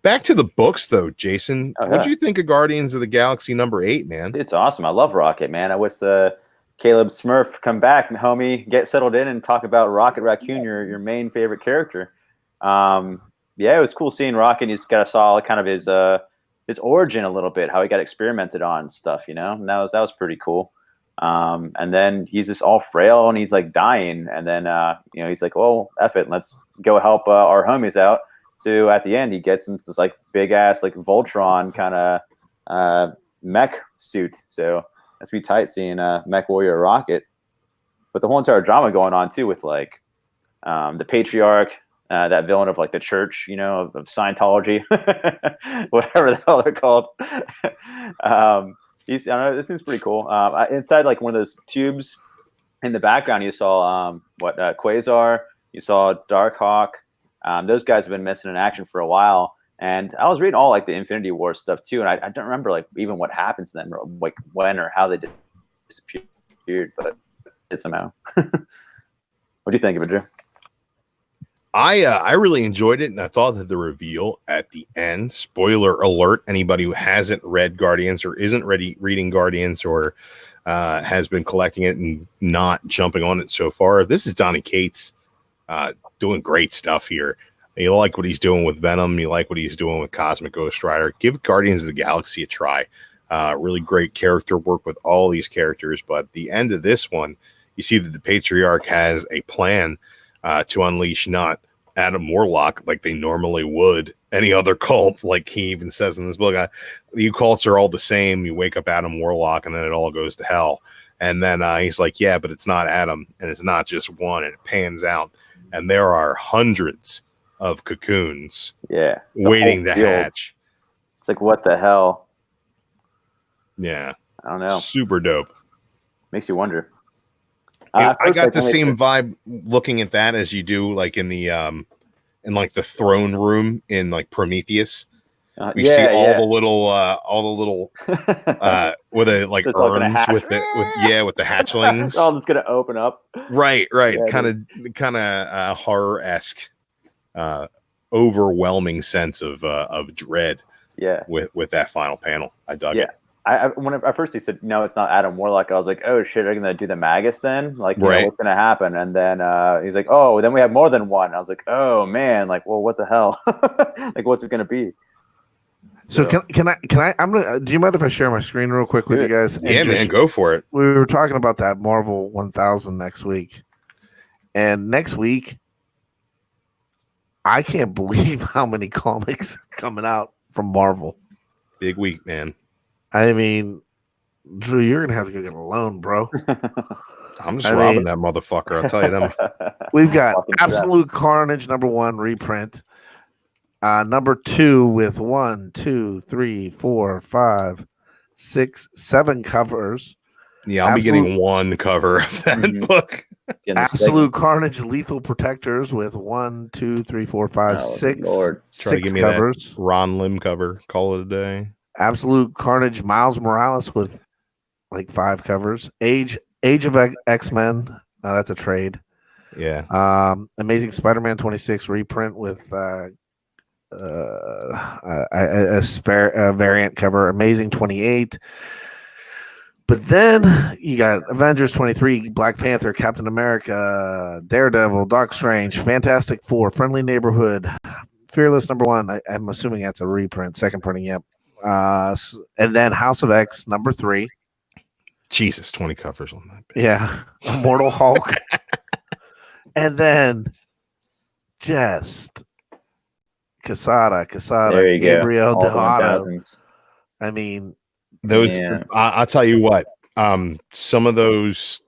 Back to the books, though, Jason. What do you think of Guardians of the Galaxy #8, man? It's awesome. I love Rocket, man. I wish Caleb Smurf come back, homie, get settled in and talk about Rocket Raccoon, your main favorite character. Yeah, it was cool seeing Rocket. He's got a solid kind of his origin a little bit, how he got experimented on and stuff, you know? And that was pretty cool. And then he's just all frail and he's like dying. And then, you know, he's like, well, F it. Let's go help our homies out. So at the end, he gets into this like big ass, like Voltron kind of mech suit. So that's be tight seeing Mech Warrior Rocket. But the whole entire drama going on too with like the Patriarch, that villain of like the church, you know, of Scientology, whatever the hell they're called. I don't know, this seems pretty cool. Inside like one of those tubes in the background, you saw Quasar, you saw Darkhawk. Those guys have been missing in action for a while. And I was reading all like the Infinity War stuff too, and I don't remember like even what happened to them, or like when or how they disappeared, but it somehow. What do you think of it, Drew? I really enjoyed it, and I thought that the reveal at the end, spoiler alert, anybody who hasn't read Guardians or isn't reading Guardians or has been collecting it and not jumping on it so far, this is Donny Cates doing great stuff here. You like what he's doing with Venom, you like what he's doing with Cosmic Ghost Rider. Give Guardians of the Galaxy a try. Really great character work with all these characters, but at the end of this one, you see that the Patriarch has a plan to unleash not Adam Warlock like they normally would any other cult. Like he even says in this book, you cults are all the same. You wake up Adam Warlock and then it all goes to hell. And then he's like, yeah, but it's not Adam and it's not just one, and it pans out. And there are hundreds of cocoons waiting to hatch. It's like, what the hell? Yeah. I don't know. Super dope. Makes you wonder. I got the same vibe looking at that as you do like in the in like the throne room in like Prometheus. You see all the little with a like just urns with the hatchlings. It's all just gonna open up. Right. Yeah, kind of horror-esque, overwhelming sense of dread. Yeah. With that final panel, I dug it. When at first he said no, it's not Adam Warlock, I was like, oh shit, are you gonna do the Magus then? Like, you know, what's gonna happen? And then he's like, oh, then we have more than one. I was like, oh man, like, well, what the hell? Like, what's it gonna be? So can I? I'm gonna. Do you mind if I share my screen real quick with you guys? Yeah, man, go for it. We were talking about that Marvel 1000 next week, and next week, I can't believe how many comics are coming out from Marvel. Big week, man. I mean, Drew, you're gonna have to go get a loan, bro. I'm just robbing that motherfucker. I'll tell you them. We've got Absolute Carnage #1 reprint. #2 with 1, 2, 3, 4, 5, 6, 7 covers. Yeah, I'll be getting one cover of that book. Absolute Carnage Lethal Protectors with 1, 2, 3, 4, 5, 6. Lord. Try to give me covers. That Ron Lim cover. Call it a day. Absolute Carnage Miles Morales with like 5 covers. Age of X-Men. That's a trade. Yeah. Amazing Spider-Man 26 reprint with a variant cover. Amazing 28. But then you got Avengers 23, Black Panther, Captain America, Daredevil, Doc Strange, Fantastic Four, Friendly Neighborhood, Fearless #1. I'm assuming that's a reprint, second printing. Yep. And then House of X #3. Jesus, 20 covers on that. Yeah. Immortal Hulk. And then just Quesada, there you Gabriel go. Delgado. I mean, those. Yeah. I'll tell you what. Some of those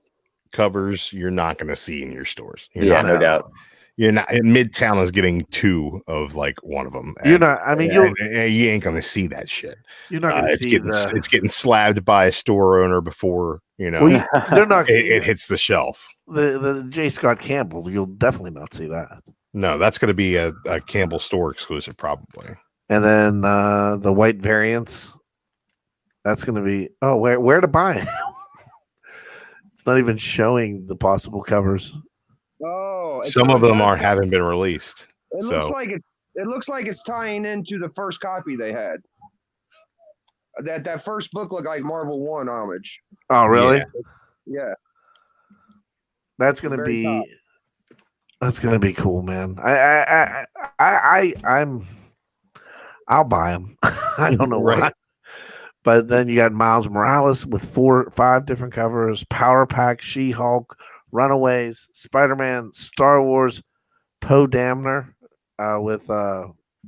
covers you're not going to see in your stores. No doubt. You're not. Midtown is getting 2 of like one of them. You're not. I mean, you ain't going to see that shit. You're not going to see it's getting slabbed by a store owner before they're not. It hits the shelf. The J. Scott Campbell. You'll definitely not see that. No, that's going to be a Campbell store exclusive, probably. And then the white variants. That's going to be where to buy it. It's not even showing the possible covers. Oh, some of them haven't been released. It looks like it's tying into the first copy they had. That first book looked like Marvel 1 homage. Oh, really? Yeah. That's gonna be cool, man. I'll buy them. I don't know why. But then you got Miles Morales with 4 or 5 different covers, Power Pack, She-Hulk, Runaways, Spider-Man, Star Wars, Poe Dameron with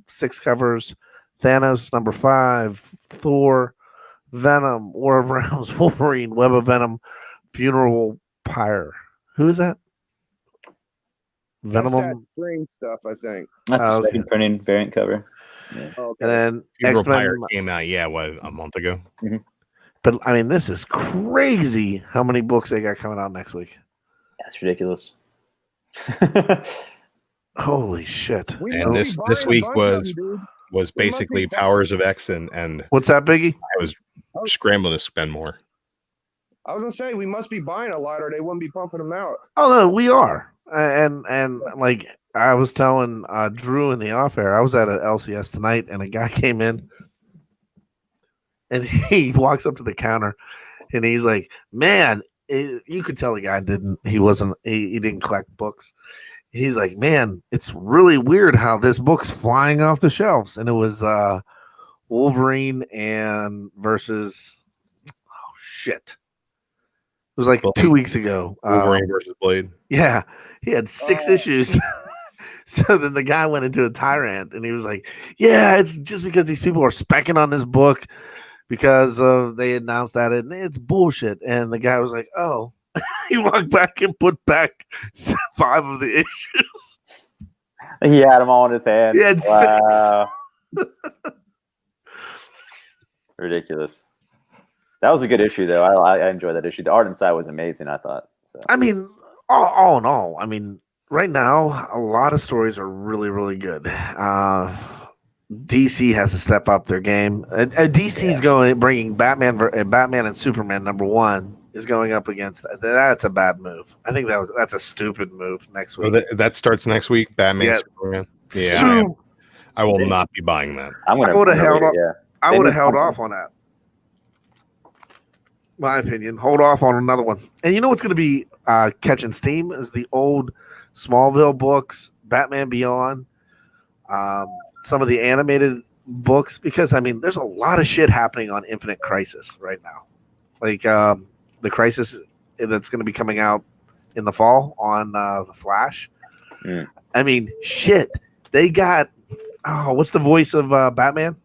6 covers, Thanos #5, Thor, Venom, War of Realms, Wolverine, Web of Venom, Funeral Pyre. Who is that? Venom. That's that green stuff, I think. That's the second printing variant cover. Yeah. Okay. And then Funeral Pyre came out, a month ago. Mm-hmm. But I mean, this is crazy how many books they got coming out next week. That's ridiculous. Holy shit! And this week was basically Powers of X and what's that, Biggie? I was scrambling to spend more. I was gonna say we must be buying a lot, or they wouldn't be pumping them out. Oh no, we are, and like I was telling Drew in the off air, I was at an LCS tonight, and a guy came in, and he walks up to the counter, and he's like, "Man." You could tell the guy he didn't collect books. He's like, man, it's really weird how this book's flying off the shelves. And it was Wolverine and versus it was like Blade. 2 weeks ago. Wolverine versus Blade. Yeah, he had 6 issues. So then the guy went into a tirade and he was like, yeah, it's just because these people are specking on this book because they announced that it's bullshit. And the guy was like, oh. He walked back and put back 5 of the issues. He had them all in his hand. He had 6. Ridiculous. That was a good issue, though. I enjoyed that issue. The art inside was amazing, I thought. So. I mean, all in all, I mean, right now, a lot of stories are really, really good. DC has to step up their game. DC's bringing Batman and Superman #1 is going up against that. That's a bad move. I think that's a stupid move next week. That starts next week. Batman, Superman. Yeah, I will not be buying that. I would have held off. I would have held off on that. My opinion. Hold off on another one. And you know what's going to be catching steam is the old Smallville books, Batman Beyond. Some of the animated books because I mean, there's a lot of shit happening on Infinite Crisis right now. Like the Crisis that's going to be coming out in the fall on the Flash. Mm. I mean, shit. They got what's the voice of Batman?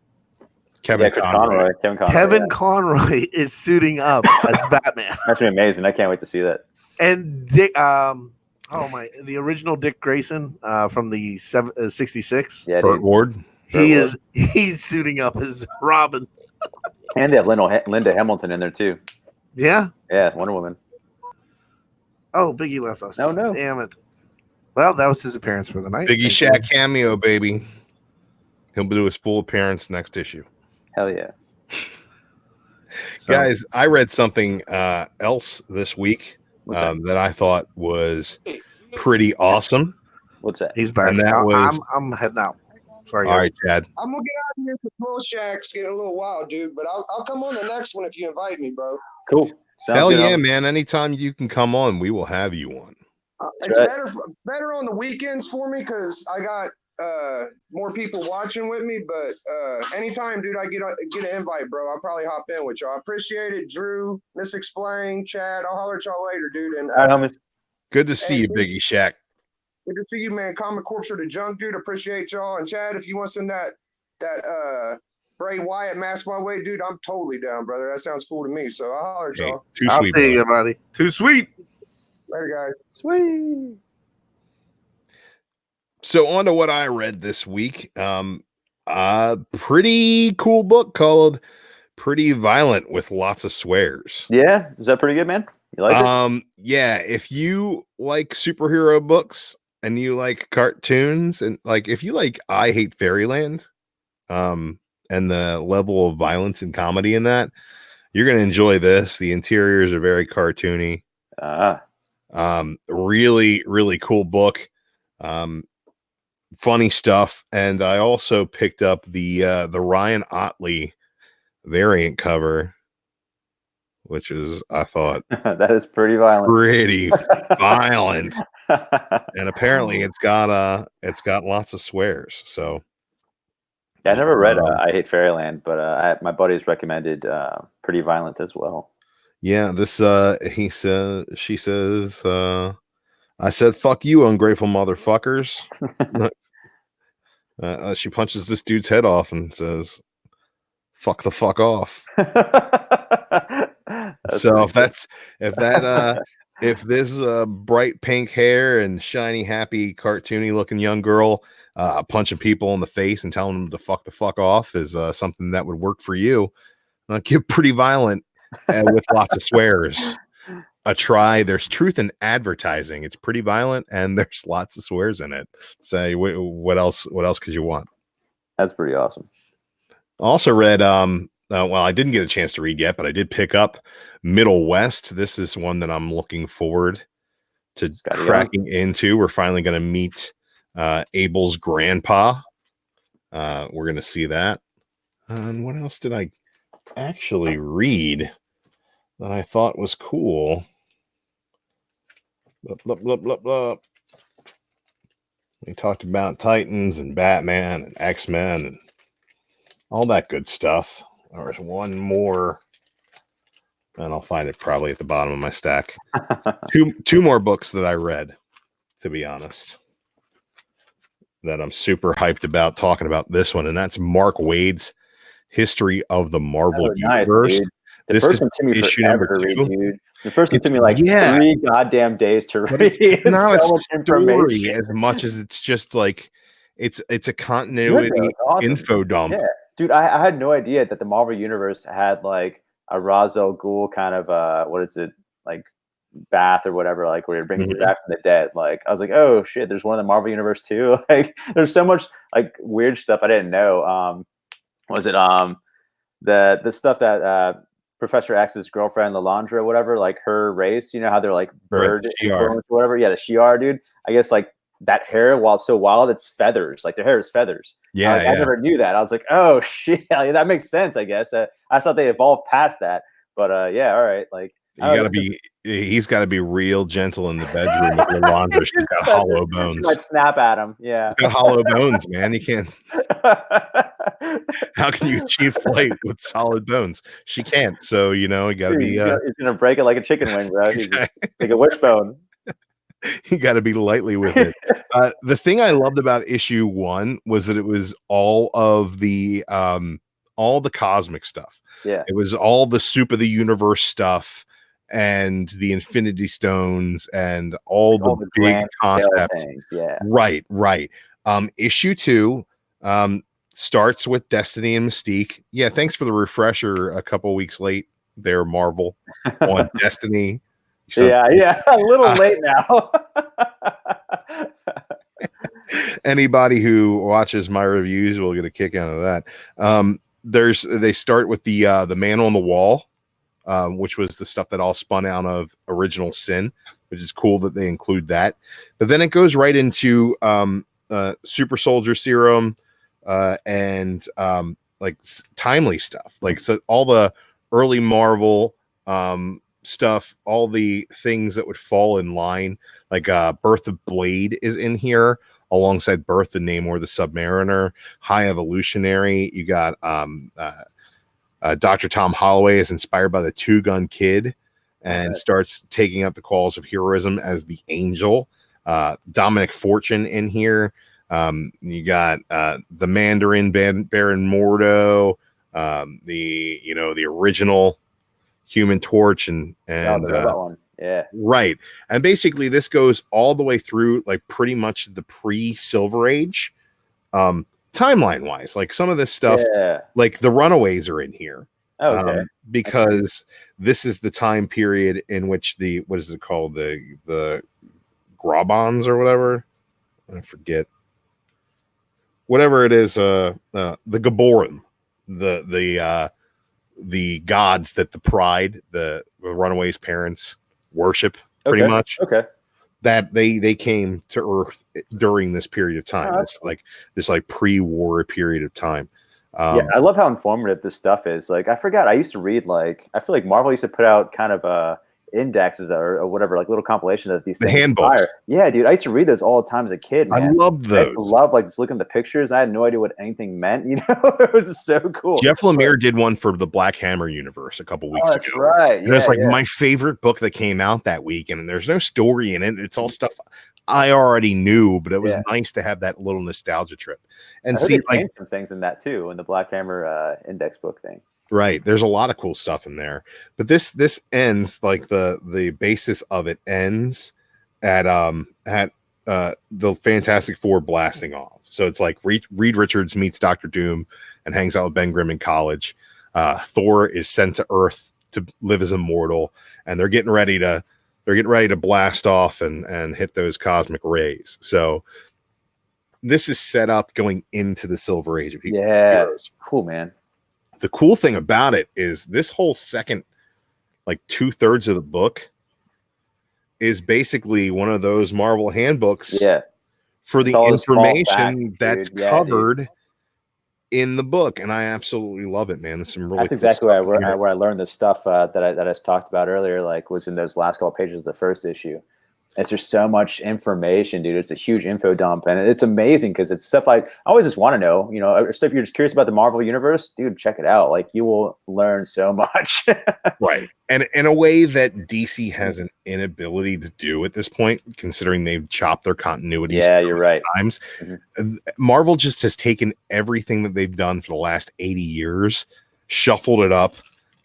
Kevin Conroy. Kevin Conroy is suiting up as Batman. That's gonna be amazing. I can't wait to see that. And Dick, the original Dick Grayson from the 66. Yeah, Burt Ward. He's suiting up as Robin. And they have Linda Hamilton in there too. Yeah. Yeah, Wonder Woman. Oh, Biggie left us. No. Damn it. Well, that was his appearance for the night. Biggie Shaq cameo, baby. He'll do his full appearance next issue. Hell yeah. So, Guys, I read something else this week that I thought was pretty awesome. What's that? He's back. And that was... I'm heading out. Sorry, guys. All right, Chad. I'm gonna get out of here because Bull Shack's getting a little wild, dude. But I'll come on the next one if you invite me, bro. Cool. Sounds Hell good. yeah, man. Anytime you can come on, we will have you on. It's better on the weekends for me because I got more people watching with me. But anytime, dude, I get an invite, bro, I'll probably hop in with y'all. I appreciate it, Drew, Misexplained, Chad. I'll holler at y'all later, dude. And All right, homies. Good to see you, Biggie Shaq. good to see you, man. Comic Corps or the Junk, dude. Appreciate y'all. And Chad, if you want to send that Bray Wyatt mask my way, dude, I'm totally down, brother. That sounds cool to me. So I'll holler at y'all. Too I'll sweet. see you, buddy. Too sweet. Later, guys. Sweet. So on to what I read this week. A pretty cool book called Pretty Violent with lots of swears. Yeah, is that pretty good, man? You like it? Yeah, if you like superhero books and you like cartoons and like if you like I Hate Fairyland, and the level of violence and comedy in that, you're gonna enjoy this. The interiors are very cartoony. Really, really cool book. Funny stuff. And I also picked up the Ryan Otley variant cover, which is, I thought, that is pretty violent. Pretty violent. And apparently it's got lots of swears. So yeah, I never read I Hate Fairyland, but my buddies recommended Pretty Violent as well. Yeah, this she says, I said, fuck you, ungrateful motherfuckers. She punches this dude's head off and says, fuck the fuck off. So if this bright pink hair and shiny, happy, cartoony looking young girl punching people in the face and telling them to fuck the fuck off is something that would work for you, get Pretty Violent with lots of swears a try. There's truth in advertising. It's pretty violent and there's lots of swears in it. Say, what else could you want? That's pretty awesome. Also read well, I didn't get a chance to read yet, but I did pick up Middle West. This is one that I'm looking forward to cracking into. We're finally going to meet Abel's grandpa. We're going to see that. And what else did I actually read that I thought was cool? Blah, blah, blah, blah, blah. We talked about Titans and Batman and X-Men and all that good stuff. There's one more, and I'll find it probably at the bottom of my stack. two more books that I read, to be honest, that I'm super hyped about talking about this one, and that's Mark Waid's History of the Marvel Universe. Nice, the first one took me forever to read, dude. The first one took me like 3 goddamn days to read. It's not so a story as much as it's just like it's a continuity info dump. Yeah, dude, I had no idea that the Marvel Universe had like a Ras al Ghul kind of what is it, like bath or whatever, like where it brings you back from the dead. Like I was like, oh shit, there's one in the Marvel Universe too. Like there's so much like weird stuff I didn't know. Was it the stuff that Professor X's girlfriend, Lalandra, or whatever, like her race, you know how they're like bird or whatever. Yeah, the Shi'ar, dude. I guess like that hair, while it's so wild, it's feathers. Like their hair is feathers. Yeah, I never knew that. I was like, oh shit, that makes sense. I guess I thought they evolved past that, but yeah, all right. Like He's got to be real gentle in the bedroom with Yolanda. She's got hollow bones. She might snap at him. Yeah. She's got hollow bones, man. You can't. How can you achieve flight with solid bones? She can't. So, you got to be. He's going to break it like a chicken wing, bro. He's like a wishbone. You got to be lightly with it. The thing I loved about issue 1 was that it was all the cosmic stuff. Yeah. It was all the soup of the universe stuff and the Infinity Stones and all the big concepts. Yeah. Right. Issue 2 starts with Destiny and Mystique. Yeah, thanks for the refresher a couple weeks late there, Marvel, on Destiny. Yeah, a little late now. Anybody who watches my reviews will get a kick out of that. They start with the Man on the Wall, which was the stuff that all spun out of Original Sin, which is cool that they include that. But then it goes right into Super Soldier Serum and like timely stuff, like so all the early Marvel stuff, all the things that would fall in line, like Birth of Blade is in here alongside Birth of Namor the Submariner. High Evolutionary, you got Dr. Tom Holloway is inspired by the Two Gun Kid and starts taking up the calls of heroism as the Angel. Dominic Fortune in here. You got the Mandarin Baron Mordo, the original Human Torch and that one. Yeah, right. And basically this goes all the way through like pretty much the pre-Silver Age timeline wise. Like some of this stuff, like the Runaways are in here. Because this is the time period in which what is it called, the Grabons or whatever, I forget, whatever it is, the Gaborim, the gods that the Pride, the Runaways' parents worship, pretty much. That they came to Earth during this period of time. This pre-war period of time. I love how informative this stuff is. Like, I forgot, I used to read, like, I feel like Marvel used to put out kind of indexes or whatever, like little compilations of these things. The handbooks. Yeah, dude, I used to read those all the time as a kid, man. I love those. I used to love, like, just looking at the pictures. I had no idea what anything meant, it was just so cool. Jeff Lemire did one for the Black Hammer universe a couple weeks ago. That's right. And it's like my favorite book that came out that week, and there's no story in it. It's all stuff I already knew, but it was nice to have that little nostalgia trip. And see, like, some things in that too, in the Black Hammer index book thing. Right. There's a lot of cool stuff in there. But this ends, like the basis of it ends at the Fantastic Four blasting off. So it's like Reed Richards meets Dr. Doom and hangs out with Ben Grimm in college. Thor is sent to Earth to live as immortal, and they're getting ready to blast off and hit those cosmic rays. So this is set up going into the Silver Age of heroes. Cool, man. The cool thing about it is this whole second, like 2/3 of the book, is basically one of those Marvel handbooks for the information that's covered in the book. And I absolutely love it, man. There's some really That's exactly where I learned this stuff that I talked about earlier, like was in those last couple pages of the first issue. It's just so much information, dude. It's a huge info dump, and it's amazing because it's stuff like I always just want to know, stuff you're just curious about the Marvel universe, dude. Check it out. Like, you will learn so much, right? And in a way that DC has an inability to do at this point, considering they've chopped their continuity. Yeah, you're right. Times Marvel just has taken everything that they've done for the last 80 years, shuffled it up,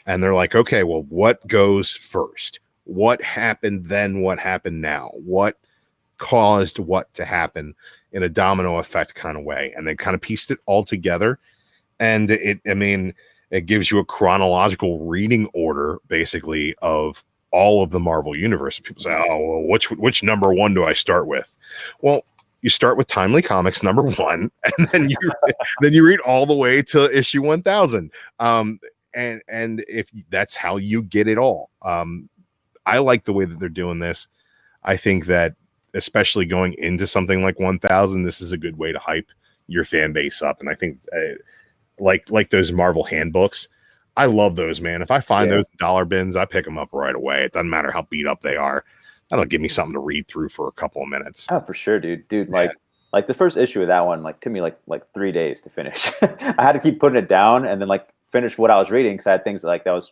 and they're like, okay, well, what goes first? What happened then? What happened now? What caused what to happen in a domino effect kind of way? And they kind of pieced it all together. And it gives you a chronological reading order, basically, of all of the Marvel universe. People say, oh, well, which number one do I start with? Well, you start with Timely Comics number 1, and then you read all the way to issue 1000. And if that's how you get it all. I like the way that they're doing this. I think that, especially going into something like 1000, this is a good way to hype your fan base up. And I think like those Marvel handbooks, I love those, man. If I find those dollar bins, I pick them up right away. It doesn't matter how beat up they are. That'll give me something to read through for a couple of minutes. Oh, for sure, dude. Like the first issue of that one, like took me like 3 days to finish. I had to keep putting it down and then like finish what I was reading because I had things like that was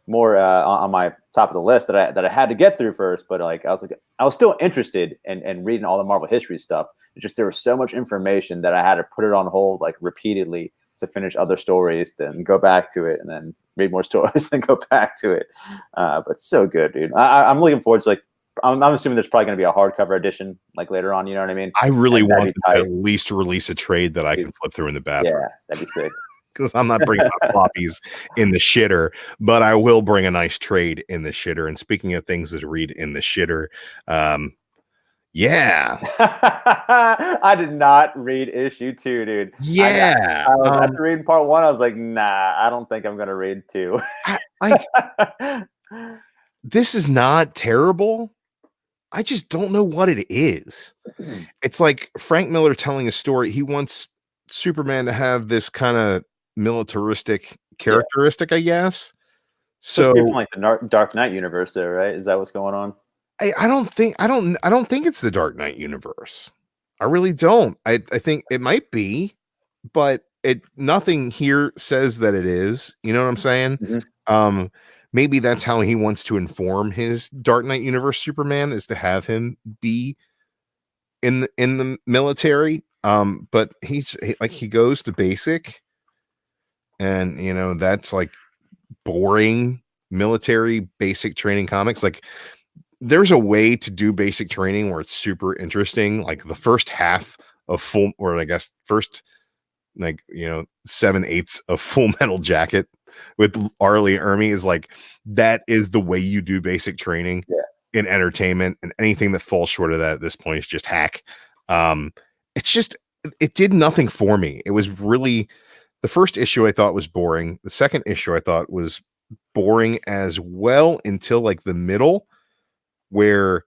more on my top of the list that I had to get through first. But like I was still interested in reading all the Marvel history stuff. It's just there was so much information that I had to put it on hold like repeatedly to finish other stories, then go back to it, and then read more stories, then go back to it. But so good, dude. I'm looking forward to like. I'm assuming there's probably going to be a hardcover edition like later on. You know what I mean? I really want to at least release a trade that I can flip through in the bathroom. Yeah, that'd be sick. Because I'm not bringing my floppies in the shitter, but I will bring a nice trade in the shitter. And speaking of things to read in the shitter, yeah. I did not read issue 2, dude. Yeah. I was after reading part 1, I was like, nah, I don't think I'm going to read 2. This is not terrible. I just don't know what it is. It's like Frank Miller telling a story. He wants Superman to have this kind of militaristic characteristic, I guess. So like the Dark Knight universe there, right? Is that what's going on? I don't think it's the Dark Knight universe. I really don't. I think it might be, but nothing here says that it is. You know what I'm saying? Mm-hmm. Maybe that's how he wants to inform his Dark Knight universe Superman, is to have him be in the military. But he goes to basic, and you know that's like boring military basic training comics. Like there's a way to do basic training where it's super interesting. Like the first half of full, or I guess first, like, you know, 7/8 of Full Metal Jacket with Arlie Ermy is like, that is the way you do basic training in entertainment, and anything that falls short of that at this point is just hack. It's just, it did nothing for me. It was really, the first issue I thought was boring. The second issue I thought was boring as well until like the middle, where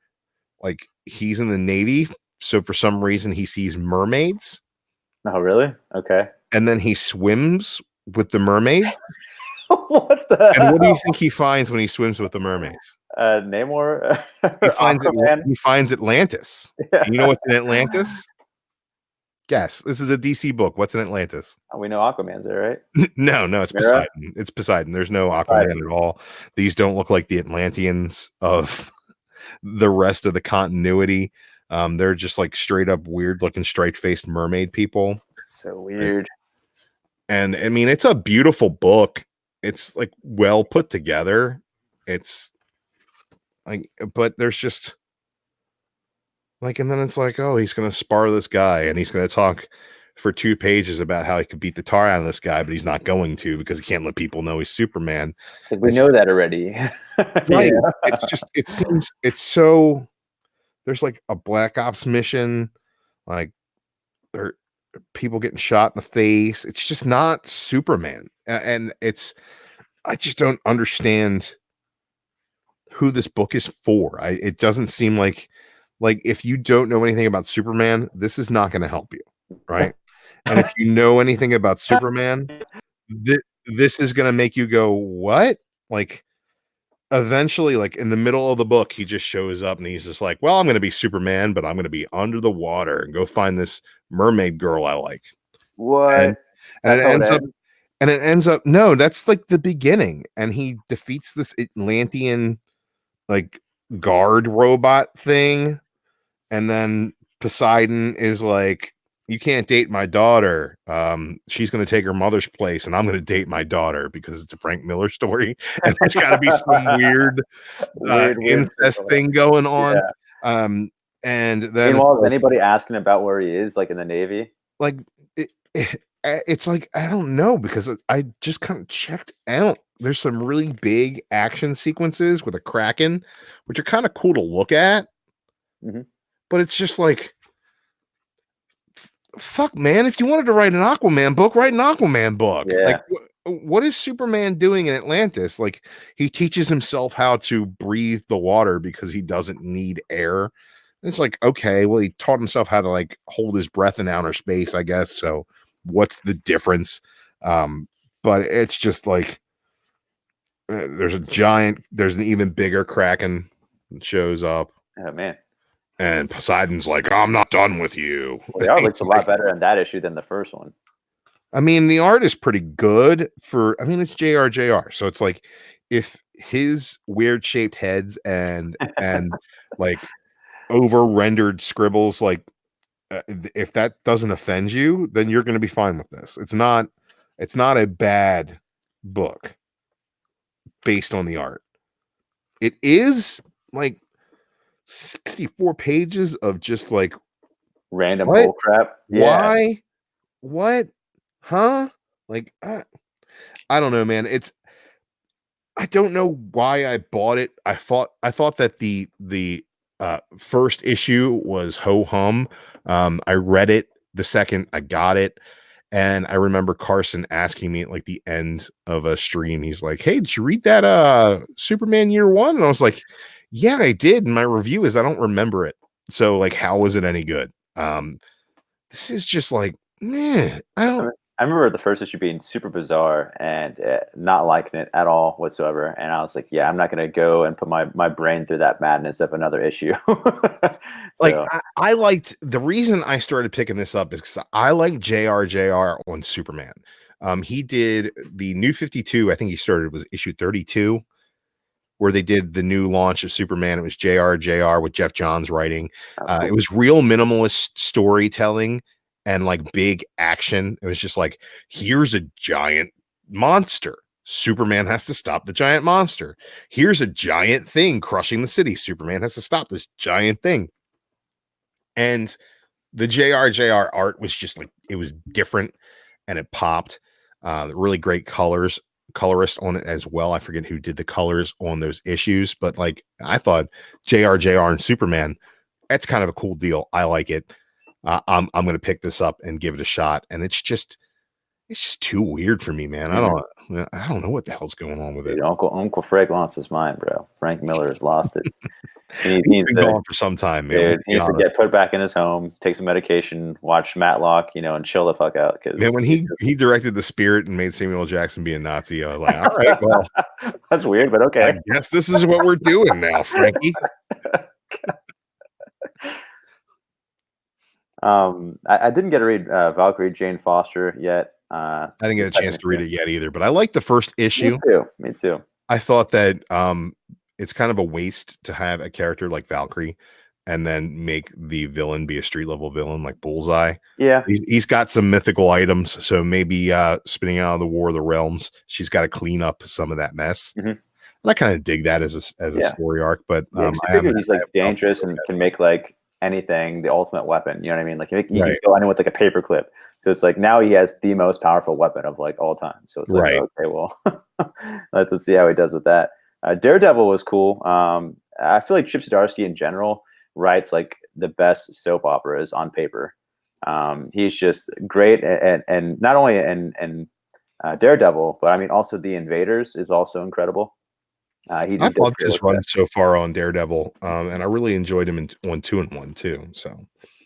like he's in the Navy. So for some reason he sees mermaids. Oh, really? Okay. And then he swims with the mermaids. What the hell? What do you think he finds when he swims with the mermaids? Namor? He finds Atlantis. Yeah. You know what's in Atlantis? Guess. This is a DC book. What's in Atlantis? We know Aquaman's there, right? No, it's Mira? Poseidon. It's Poseidon. There's no Aquaman at all. These don't look like the Atlanteans of the rest of the continuity. They're just like straight up weird looking straight-faced mermaid people. It's so weird. And I mean, it's a beautiful book. It's like well put together. It's like, but there's just like, and then it's like, oh, he's going to spar this guy and he's going to talk for 2 pages about how he could beat the tar out of this guy, but he's not going to because he can't let people know he's Superman. Like, we know that already. Right. Yeah. It's just, it seems, it's so, there's like a Black Ops mission, like there are people getting shot in the face. It's just not Superman. And I just don't understand who this book is for. It doesn't seem like if you don't know anything about Superman, this is not going to help you. Right. And if you know anything about Superman, this is going to make you go, what? Like, eventually, like in the middle of the book, he just shows up and he's just like, well, I'm going to be Superman, but I'm going to be under the water and go find this mermaid girl I like. What? And it ends up, no, that's like the beginning. And he defeats this Atlantean like guard robot thing. And then Poseidon is like, you can't date my daughter. She's going to take her mother's place, and I'm going to date my daughter because it's a Frank Miller story. And there's got to be some weird incest thing going on. Yeah. And then, meanwhile, is anybody asking about where he is, like in the Navy? Like, it's like, I don't know, because I just kind of checked out. There's some really big action sequences with a Kraken, which are kind of cool to look at. Mm-hmm. But it's just like, fuck, man, if you wanted to write an Aquaman book, write an Aquaman book. Yeah. Like, what is Superman doing in Atlantis? Like, he teaches himself how to breathe the water because he doesn't need air. And it's like, okay, well, he taught himself how to like hold his breath in outer space, I guess. So what's the difference? But it's just like, there's an even bigger Kraken that shows up. Oh man. And Poseidon's like, I'm not done with you. Well, the art looks a lot better in that issue than the first one. I mean, the art is pretty good it's JRJR. So it's like if his weird shaped heads and like over rendered scribbles, like if that doesn't offend you, then you're going to be fine with this. It's not a bad book based on the art. It is like 64 pages of just like random bull crap. Yeah. Why? What? Huh? Like, I don't know, man. I don't know why I bought it. I thought that the first issue was ho hum. I read it the second I got it, and I remember Carson asking me at like the end of a stream. He's like, "Hey, did you read that Superman Year One?" And I was like, "Yeah, I did." And my review is I don't remember it. So like, how was it any good? This is just like, man, I remember the first issue being super bizarre and not liking it at all whatsoever. And I was like, yeah, I'm not going to go and put my brain through that madness of another issue. Like, I liked, the reason I started picking this up is because I like JRJR on Superman. He did the New 52, I think he started, was issue 32, where they did the new launch of Superman. It was JRJR with Jeff Johns writing. Cool. It was real minimalist storytelling and like big action. It was just like, here's a giant monster. Superman has to stop the giant monster. Here's a giant thing crushing the city. Superman has to stop this giant thing. And the JRJR art was just like, it was different and it popped. Really great colorist on it as well. I forget who did the colors on those issues, but like, I thought JRJR and Superman, that's kind of a cool deal. I like it. I'm going to pick this up and give it a shot. And it's just too weird for me, man. I don't know what the hell's going on with it. Dude, Uncle Frank lost his mind, bro. Frank Miller has lost it. He's been gone for some time, man. Dude, he needs to get put back in his home, take some medication, watch Matlock, and chill the fuck out. Man, when he directed The Spirit and made Samuel Jackson be a Nazi, I was like, all right, well, that's weird, but okay. I guess this is what we're doing now, Frankie. I didn't get to read Valkyrie Jane Foster yet. I didn't get a chance to read it yet either, but I liked the first issue. Me too. I thought that it's kind of a waste to have a character like Valkyrie and then make the villain be a street level villain like Bullseye. Yeah. He's got some mythical items, so maybe spinning out of the War of the Realms, she's got to clean up some of that mess. Mm-hmm. And I kind of dig that as a story arc, but I figure he's like dangerous and can make like anything the ultimate weapon. You know what I mean? Like you can go in with like a paperclip. So it's like now he has the most powerful weapon of like all time. So it's like, okay, well, let's see how he does with that. Daredevil was cool. I feel like Chip Zdarsky in general writes like the best soap operas on paper. He's just great, and not only in Daredevil, but I mean also The Invaders is also incredible. I loved his run so far on Daredevil, and I really enjoyed him on 2 and 1 too. So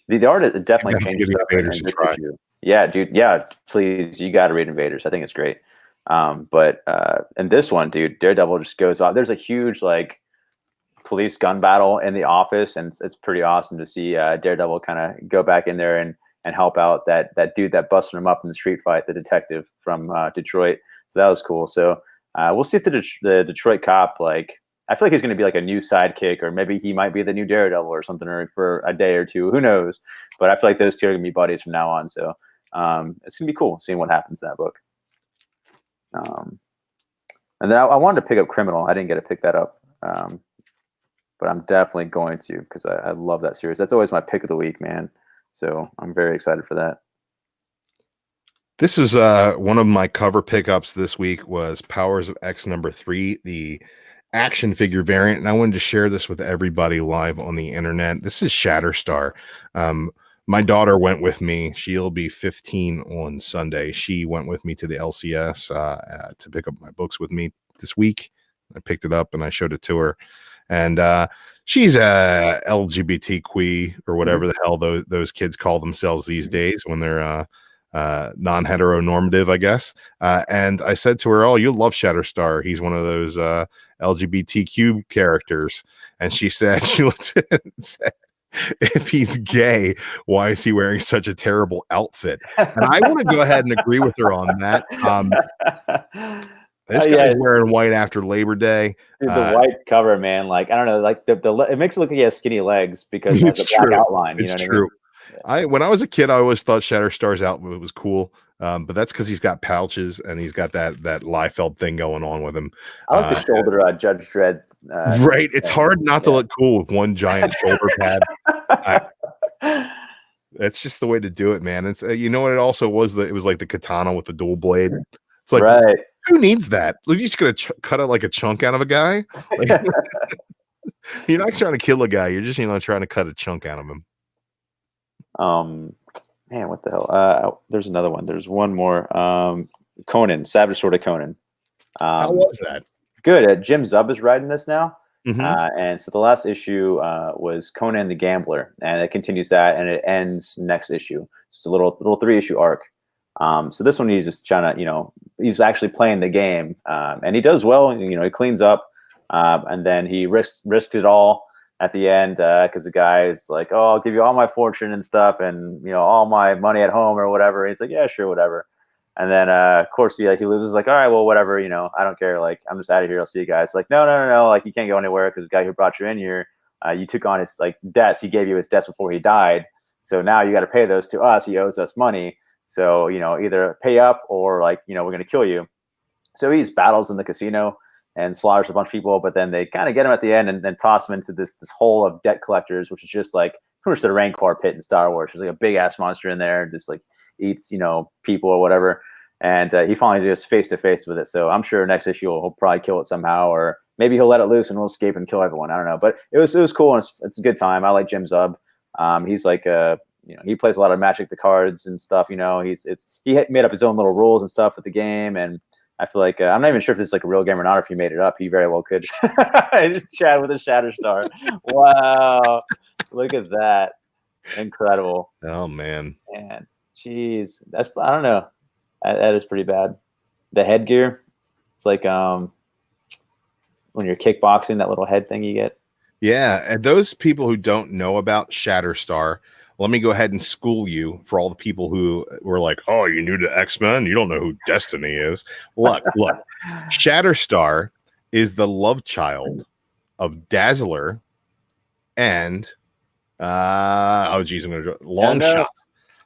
the art definitely changed. Yeah, dude. Yeah, please, you got to read Invaders. I think it's great. But in this one, dude, Daredevil just goes off. There's a huge like police gun battle in the office, and it's pretty awesome to see Daredevil kind of go back in there and help out that dude that busted him up in the street fight, the detective from Detroit. So that was cool. So we'll see if the Detroit cop, like, I feel like he's going to be like a new sidekick, or maybe he might be the new Daredevil or something, or for a day or two. Who knows? But I feel like those two are going to be buddies from now on. So it's going to be cool seeing what happens in that book. And then I wanted to pick up Criminal. I didn't get to pick that up. But I'm definitely going to, because I love that series. That's always my pick of the week, man. So I'm very excited for that. This is one of my cover pickups this week was Powers of X #3, the action figure variant. And I wanted to share this with everybody live on the internet. This is Shatterstar. My daughter went with me. She'll be 15 on Sunday. She went with me to the LCS to pick up my books with me this week. I picked it up and I showed it to her. And she's a LGBT queer or whatever the hell those kids call themselves these days when they're non-heteronormative, I guess. And I said to her, "Oh, you'll love Shatterstar. He's one of those LGBTQ characters." And she said, she looked at it and said, "If he's gay, why is he wearing such a terrible outfit?" And I want to go ahead and agree with her on that. This guy's wearing white after Labor Day. Dude, the white cover, man. Like, I don't know, like it makes it look like he has skinny legs because it has a black outline. You know what I mean? When I was a kid, I always thought Shatterstar's outfit was cool, but that's because he's got pouches and he's got that Liefeld thing going on with him. I like the shoulder Judge Dredd. Right, it's hard not to look cool with one giant shoulder pad. That's just the way to do it, man. It's you know what it also was, that it was like the katana with the dual blade. It's like, right. Who needs that? You're just gonna cut it like a chunk out of a guy. Like, you're not trying to kill a guy. You're just trying to cut a chunk out of him. Man, what the hell? There's another one. There's one more. Conan, Savage Sword of Conan. How was that? Good. Jim Zub is writing this now. Mm-hmm. And so the last issue was Conan the Gambler, and it continues that, and it ends next issue. So it's a little 3-issue arc. So this one he's just trying to, he's actually playing the game, and he does well. He cleans up, and then he risks it all at the end because the guy is like, "Oh, I'll give you all my fortune and stuff, and all my money at home or whatever." And he's like, "Yeah, sure, whatever." And then of course he loses, like, "All right, well, whatever, I don't care. Like, I'm just out of here. I'll see you guys." Like, no, like, you can't go anywhere because the guy who brought you in here, you took on his debts. He gave you his debts before he died, so now you got to pay those to us. He owes us money. So, either pay up or we're going to kill you. So he battles in the casino and slaughters a bunch of people, but then they kind of get him at the end and then toss him into this hole of debt collectors, which is just like pretty much the Rancor pit in Star Wars. There's like a big ass monster in there, just like eats, people or whatever. And he finally goes face to face with it. So I'm sure next issue he'll probably kill it somehow, or maybe he'll let it loose and we'll escape and kill everyone. I don't know, but it was cool and it's a good time. I like Jim Zub. He's like he plays a lot of Magic the Cards and stuff. He made up his own little rules and stuff with the game, and I feel like I'm not even sure if this is like a real game or not. Or if he made it up, he very well could. Chat with a Shatterstar. Wow, look at that, incredible. Oh man, jeez, I don't know. That is pretty bad. The headgear, it's like when you're kickboxing, that little head thing you get. Yeah, and those people who don't know about Shatterstar, let me go ahead and school you for all the people who were like, "Oh, you're new to X-Men? You don't know who Destiny is." Look. Shatterstar is the love child of Dazzler and I'm gonna do Longshot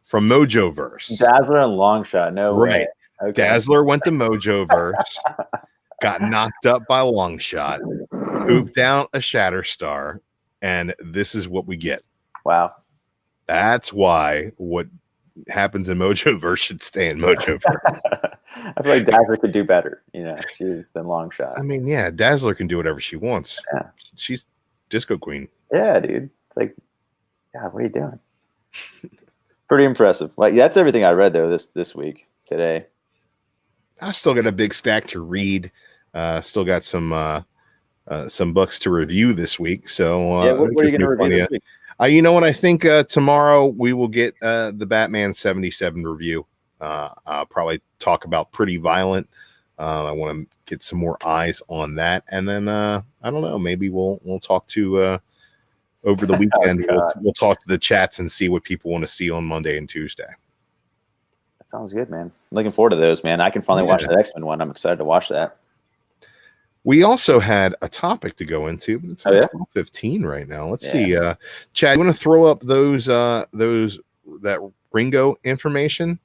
from Mojoverse. Dazzler and Longshot, no way. Okay. Dazzler went to Mojoverse, got knocked up by Longshot, pooped out a Shatterstar, and this is what we get. Wow. That's why what happens in Mojoverse should stay in Mojoverse. I feel like Dazzler could do better, than Longshot. I mean, yeah, Dazzler can do whatever she wants. Yeah. She's Disco Queen. Yeah, dude. It's like, God, what are you doing? Pretty impressive. Like, that's everything I read though this week today. I still got a big stack to read. Still got some books to review this week. So what are you going to review this week? You know what? I think tomorrow we will get the Batman 77 review. I'll probably talk about Pretty Violent. I want to get some more eyes on that, and then I don't know. Maybe we'll talk to over the weekend. We'll talk to the chats and see what people want to see on Monday and Tuesday. That sounds good, man. Looking forward to those, man. I can finally watch the X-Men one. I'm excited to watch that. We also had a topic to go into, but it's 12:15 right now. Let's see. Chad, you want to throw up that Ringo information?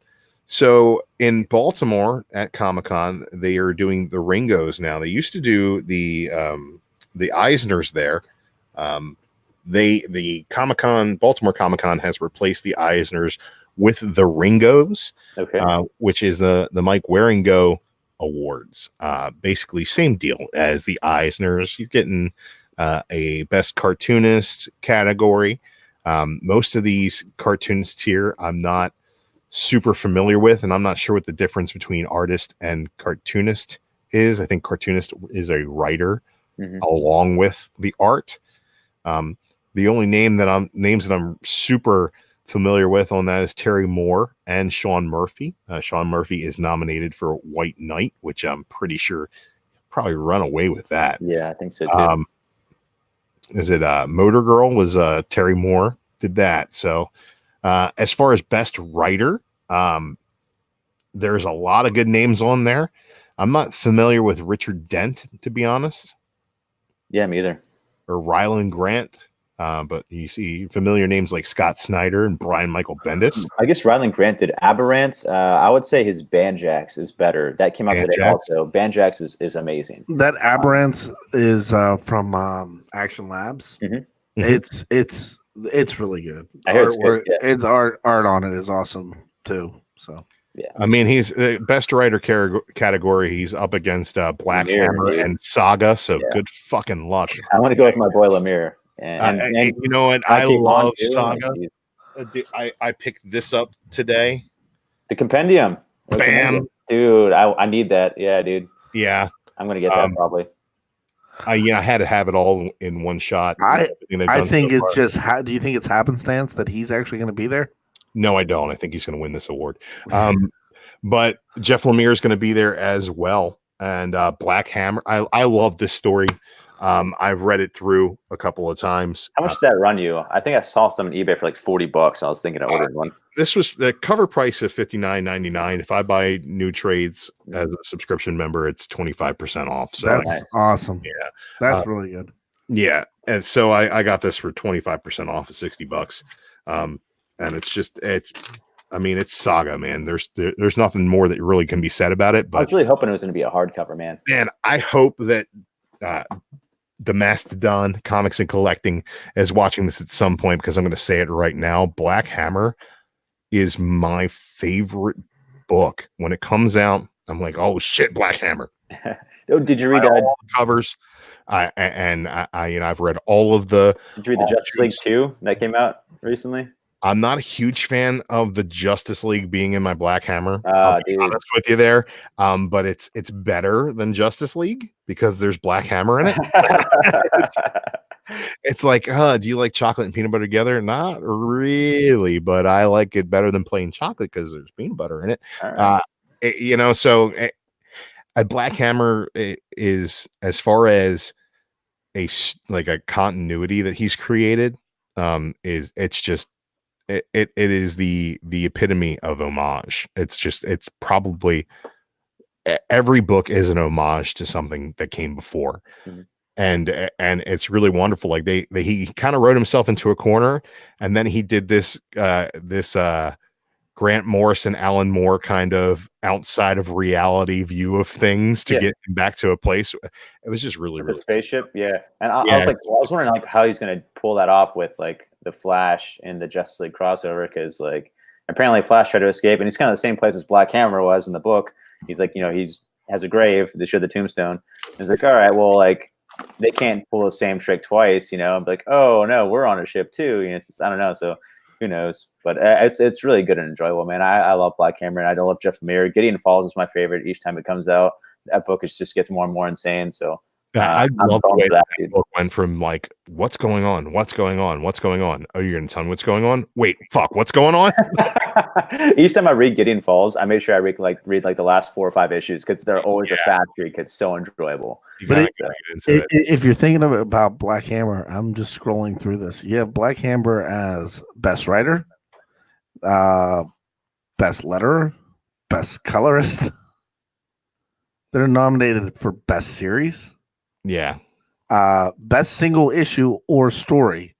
So in Baltimore at Comic-Con, they are doing the Ringos now. They used to do the Eisners there. The Baltimore Comic-Con has replaced the Eisners with the Ringos, which is the Mike Waringo Awards. Basically same deal as the Eisners. You're getting a best cartoonist category. Most of these cartoonists here I'm not super familiar with, and I'm not sure what the difference between artist and cartoonist is. I think cartoonist is a writer along with the art. The only names that I'm super familiar with on that is Terry Moore and Sean Murphy. Sean Murphy is nominated for White Knight, which I'm pretty sure probably run away with that. Yeah, I think so too. Is it Motor Girl was Terry Moore did that. So as far as best writer, there's a lot of good names on there. I'm not familiar with Richard Dent, to be honest. Yeah, me either. Or Ryland Grant. But you see familiar names like Scott Snyder and Brian Michael Bendis. I guess Ryland Grant did Aberrants. I would say his Banjax is better. That came out today also. Banjax is amazing. That Aberrants is from Action Labs. Mm-hmm. It's really good. I hear it's good, yeah. It's art on it is awesome too. So yeah, I mean, he's best writer category. He's up against Black Hammer and Saga. So good fucking luck. I want to go with my boy Lemire. And you know what? I love Saga. I picked this up today. The compendium. Bam. Dude, I need that. Yeah, dude. Yeah. I'm going to get that probably. I had to have it all in one shot. I think it's just, do you think it's happenstance that he's actually going to be there? No, I don't. I think he's going to win this award. But Jeff Lemire is going to be there as well. And Black Hammer. I love this story. I've read it through a couple of times. How much did that run you? I think I saw some on eBay for like $40. I was thinking I ordered one. This was the cover price of $59.99. If I buy new trades as a subscription member, it's 25% off. So that's awesome. Yeah, that's really good. Yeah, and so I got this for 25% off of $60. And it's Saga, man. There's nothing more that really can be said about it. But I was really hoping it was going to be a hardcover, man. Man, I hope that the Mastodon Comics and Collecting is watching this at some point, because I'm going to say it right now. Black Hammer is my favorite book. When it comes out, I'm like, oh shit, Black Hammer. Did you read all the covers? I've read all of the. Did you read the Justice League 2 that came out recently? I'm not a huge fan of the Justice League being in my Black Hammer. I'll be honest with you there. But it's better than Justice League because there's Black Hammer in it. It's like, do you like chocolate and peanut butter together? Not really, but I like it better than plain chocolate because there's peanut butter in it. Right. So a Black Hammer is, as far as a continuity that he's created, it is the epitome of homage. It's probably every book is an homage to something that came before. Mm-hmm. And it's really wonderful. Like he kind of wrote himself into a corner, and then he did this Grant Morrison, Alan Moore kind of outside of reality view of things to get him back to a place. It was just really the spaceship. Yeah. And I was wondering like how he's going to pull that off with like the Flash and the Justice League crossover. Cause like apparently Flash tried to escape, and he's kind of the same place as Black Hammer was in the book. He's like, he's has a grave. They showed the tombstone. And he's like, all right, well, like they can't pull the same trick twice, I'm like, oh no, we're on a ship too. It's just, I don't know. So who knows? But it's really good and enjoyable, man. I love Black Hammer, and I love Jeff Lemire. Gideon Falls is my favorite each time it comes out. That book just gets more and more insane. So I love the way that book went from like, what's going on? What's going on? What's going on? Oh, you're gonna tell me what's going on? Wait, fuck, what's going on? Each time I read Gideon Falls, I make sure I read the last 4 or 5 issues, because they're always a fast read. It's so enjoyable. But if you're thinking about Black Hammer, I'm just scrolling through this. You have Black Hammer as best writer, best letterer, best colorist. They're nominated for best series. Yeah. Best single issue or story.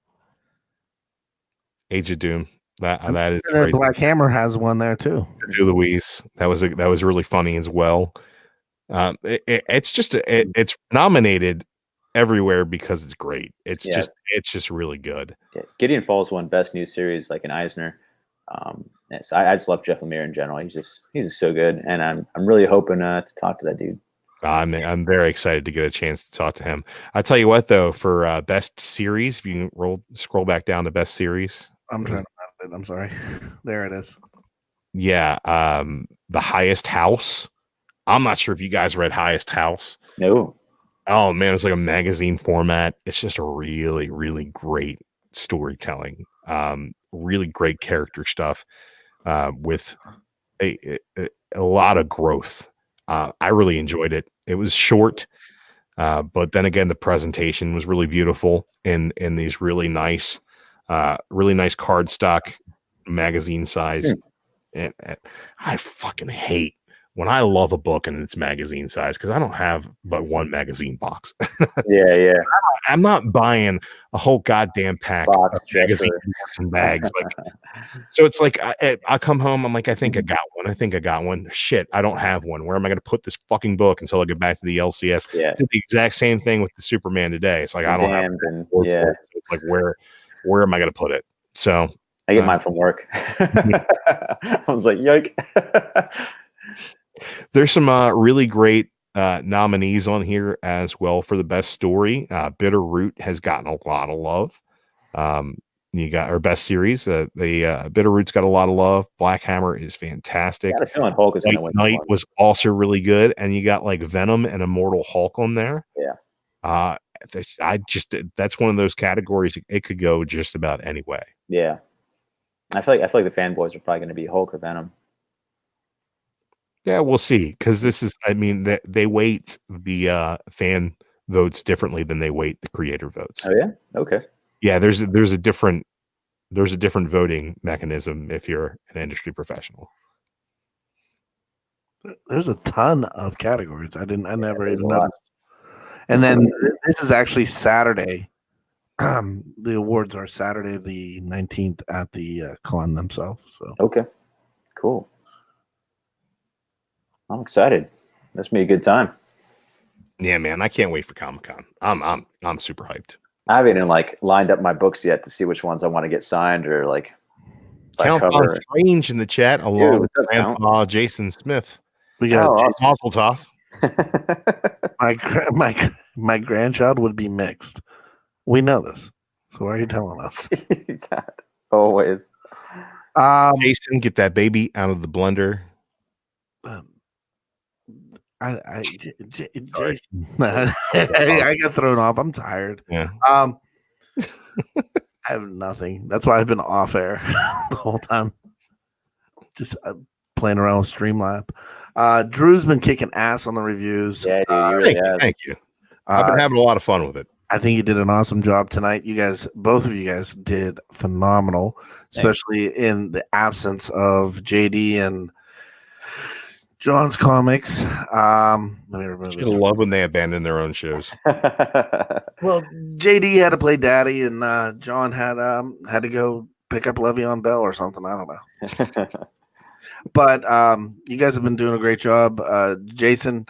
Age of Doom. That is great. Black Hammer has one there too. Louise. That was really funny as well. It's nominated everywhere because it's great. It's just really good. Yeah. Gideon Falls won best new series like an Eisner. So I just love Jeff Lemire in general. He's just so good, and I'm really hoping to talk to that dude. I'm very excited to get a chance to talk to him. I tell you what, though, for best series, if you can scroll back down to best series. I'm trying to find it. I'm sorry. There it is. Yeah, The Highest House. I'm not sure if you guys read Highest House. No. Oh man, it's like a magazine format. It's just a really, really great storytelling, really great character stuff, with a lot of growth. I really enjoyed it. It was short, but then again, the presentation was really beautiful in these really nice cardstock magazine size. And I fucking hate when I love a book and it's magazine size, because I don't have but one magazine box. Yeah. I'm not buying a whole goddamn pack Box of magazine books and bags. Like, so it's like I come home, I'm like, I think I got one. Shit, I don't have one. Where am I going to put this fucking book until I get back to the LCS? Yeah. Did the exact same thing with the Superman today. It's like I don't have and, for it. So it's like where am I going to put it? So I get mine from work. I was like, yoke. There's some really great nominees on here as well for the best story. Bitter Root has gotten a lot of love. You got our best series. The Bitter Root's got a lot of love. Black Hammer is fantastic. I got a feeling Hulk is going to win. Knight was also really good, and you got like Venom and Immortal Hulk on there. Yeah. That's one of those categories. It could go just about any way. Yeah. I feel like the fanboys are probably going to be Hulk or Venom. Yeah, we'll see. Because this is, I mean, they weight the fan votes differently than they weight the creator votes. Oh yeah, okay. Yeah, there's a different voting mechanism if you're an industry professional. There's a ton of categories. I never even noticed. And then this is actually Saturday. The awards are Saturday the 19th at the con themselves. So okay, cool. I'm excited. That's gonna be a good time. Yeah, man, I can't wait for Comic-Con. I'm super hyped. I haven't even lined up my books yet to see which ones I want to get signed or like. Count on Strange in the chat along with Grandpa Jason Smith. We got Mazeltov. my grandchild would be mixed. We know this. So why are you telling us? God, always. Jason, get that baby out of the blender. Jason, I got thrown off. I'm tired. Yeah. I have nothing. That's why I've been off air the whole time. Just playing around with Streamlab. Drew's been kicking ass on the reviews. Yeah, dude, you really have. Thank you. I've been having a lot of fun with it. I think you did an awesome job tonight. You guys, both of you guys did phenomenal, especially in the absence of JD and John's comics. Let me remember. I love when they abandon their own shows. Well, JD had to play daddy, and John had to go pick up Le'Veon Bell or something. I don't know. But you guys have been doing a great job. Jason,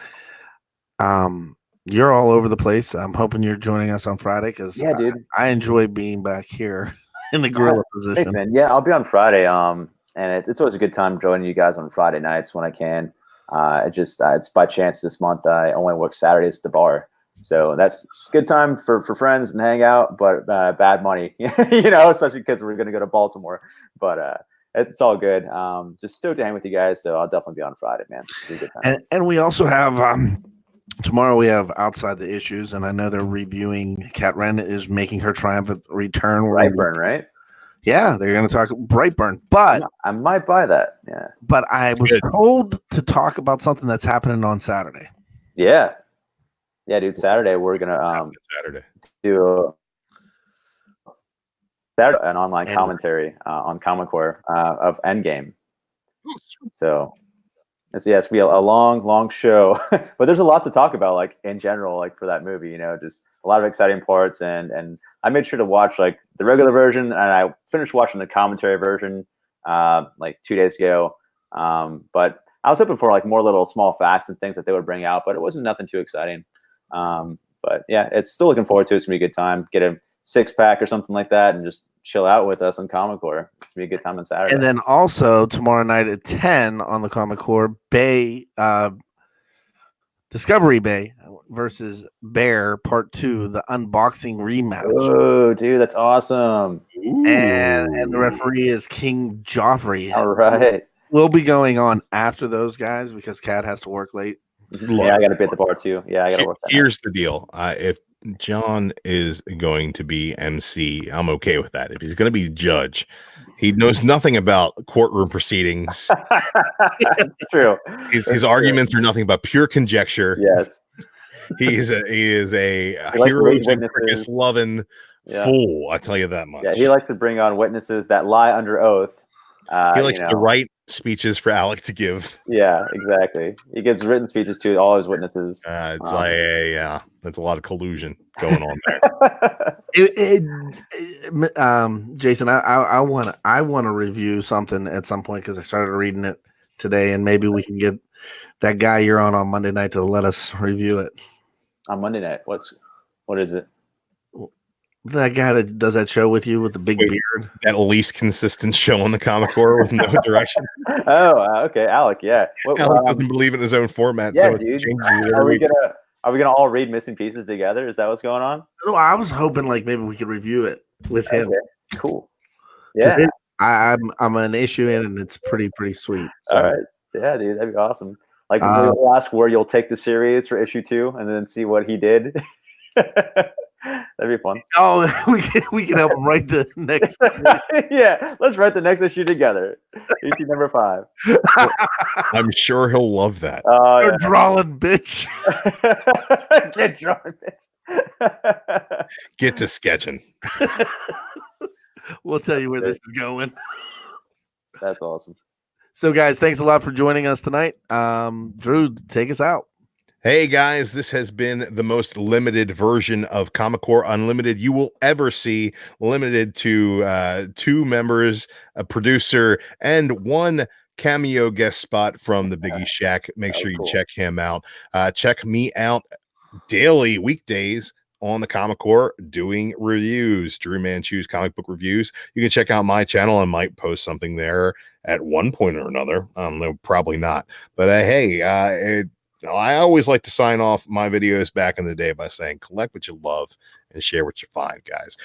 you're all over the place. I'm hoping you're joining us on Friday because dude, I enjoy being back here in the gorilla position. Thanks, man. Yeah, I'll be on Friday. And it's always a good time joining you guys on Friday nights when I can. It's by chance this month I only work Saturdays at the bar, so that's a good time for friends and hang out. But bad money, especially because we're gonna go to Baltimore. But it's all good. Just stoked to hang with you guys. So I'll definitely be on Friday, man. It'll be a good time. And we also have. Tomorrow we have Outside the Issues, and I know they're reviewing. Kat Wren is making her triumphant return. Brightburn, right? Yeah, they're going to talk Brightburn, but I might buy that. Yeah, but I was told to talk about something that's happening on Saturday. Yeah, dude. Saturday we're gonna do an online commentary on Comic Core of Endgame. So. Yes, we have a long show, but there's a lot to talk about, like in general, like for that movie, just a lot of exciting parts. And I made sure to watch like the regular version, and I finished watching the commentary version like 2 days ago. But I was hoping for like more little small facts and things that they would bring out, but it wasn't nothing too exciting. But yeah, it's still looking forward to it. It's gonna be a good time. Get a 6-pack or something like that, and just chill out with us on Comic Core. It's gonna be a good time on Saturday. And then also tomorrow night at 10 on the Comic Core, Discovery Bay versus Bear Part 2, the unboxing rematch. Oh, dude, that's awesome! And the referee is King Joffrey. All right, we'll be going on after those guys because Kat has to work late. Yeah, I got to be at the bar too. Yeah, I got to work. Here's the deal: John is going to be MC. I'm okay with that. If he's going to be judge, he knows nothing about courtroom proceedings. That's true. His arguments are nothing but pure conjecture. Yes. He is a likes to read heroes and witnesses. crickets loving fool. I tell you that much. Yeah, he likes to bring on witnesses that lie under oath. He likes to write speeches for Alec to give. Yeah, exactly. He gives written speeches to all his witnesses. It's that's a lot of collusion going on there. Jason, I want to review something at some point because I started reading it today, and maybe we can get that guy you're on Monday night to let us review it. On Monday night, what is it? That guy that does that show with you with the big beard. That least consistent show on the Comic Core with no direction. Okay, Alec. Yeah, Alec doesn't believe in his own format. Yeah, so dude. Are we gonna all read Missing Pieces together? Is that what's going on? No, I was hoping like maybe we could review it with him. Okay, cool. Yeah, I'm an issue in, and it's pretty sweet. So. All right. Yeah, dude, that'd be awesome. Like we'll ask where you'll take the series for issue 2, and then see what he did. That'd be fun. Oh, we can help him write the next. Yeah, let's write the next issue together. Issue number 5. I'm sure he'll love that. Start drawing, bitch. Get drawing, bitch. Get to sketching. We'll tell you where this is going. That's awesome. So, guys, thanks a lot for joining us tonight. Drew, take us out. Hey guys, this has been the most limited version of Comic Core Unlimited you will ever see, limited to 2 members, a producer, and 1 cameo guest spot from the Biggie Shack. Make sure you check him out. Check me out daily, weekdays on the Comic Core doing reviews, Drew Manchu's comic book reviews. You can check out my channel. I might post something there at one point or another. I don't know, probably not. But I always like to sign off my videos back in the day by saying, collect what you love and share what you find, guys.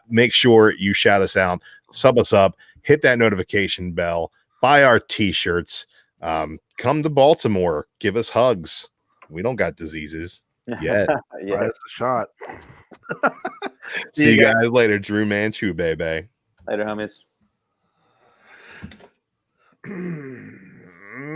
Make sure you shout us out, sub us up, hit that notification bell, buy our t-shirts, come to Baltimore, give us hugs. We don't got diseases yet. Yeah, that's the shot. See you guys later. Drew Manchu, baby. Later, homies.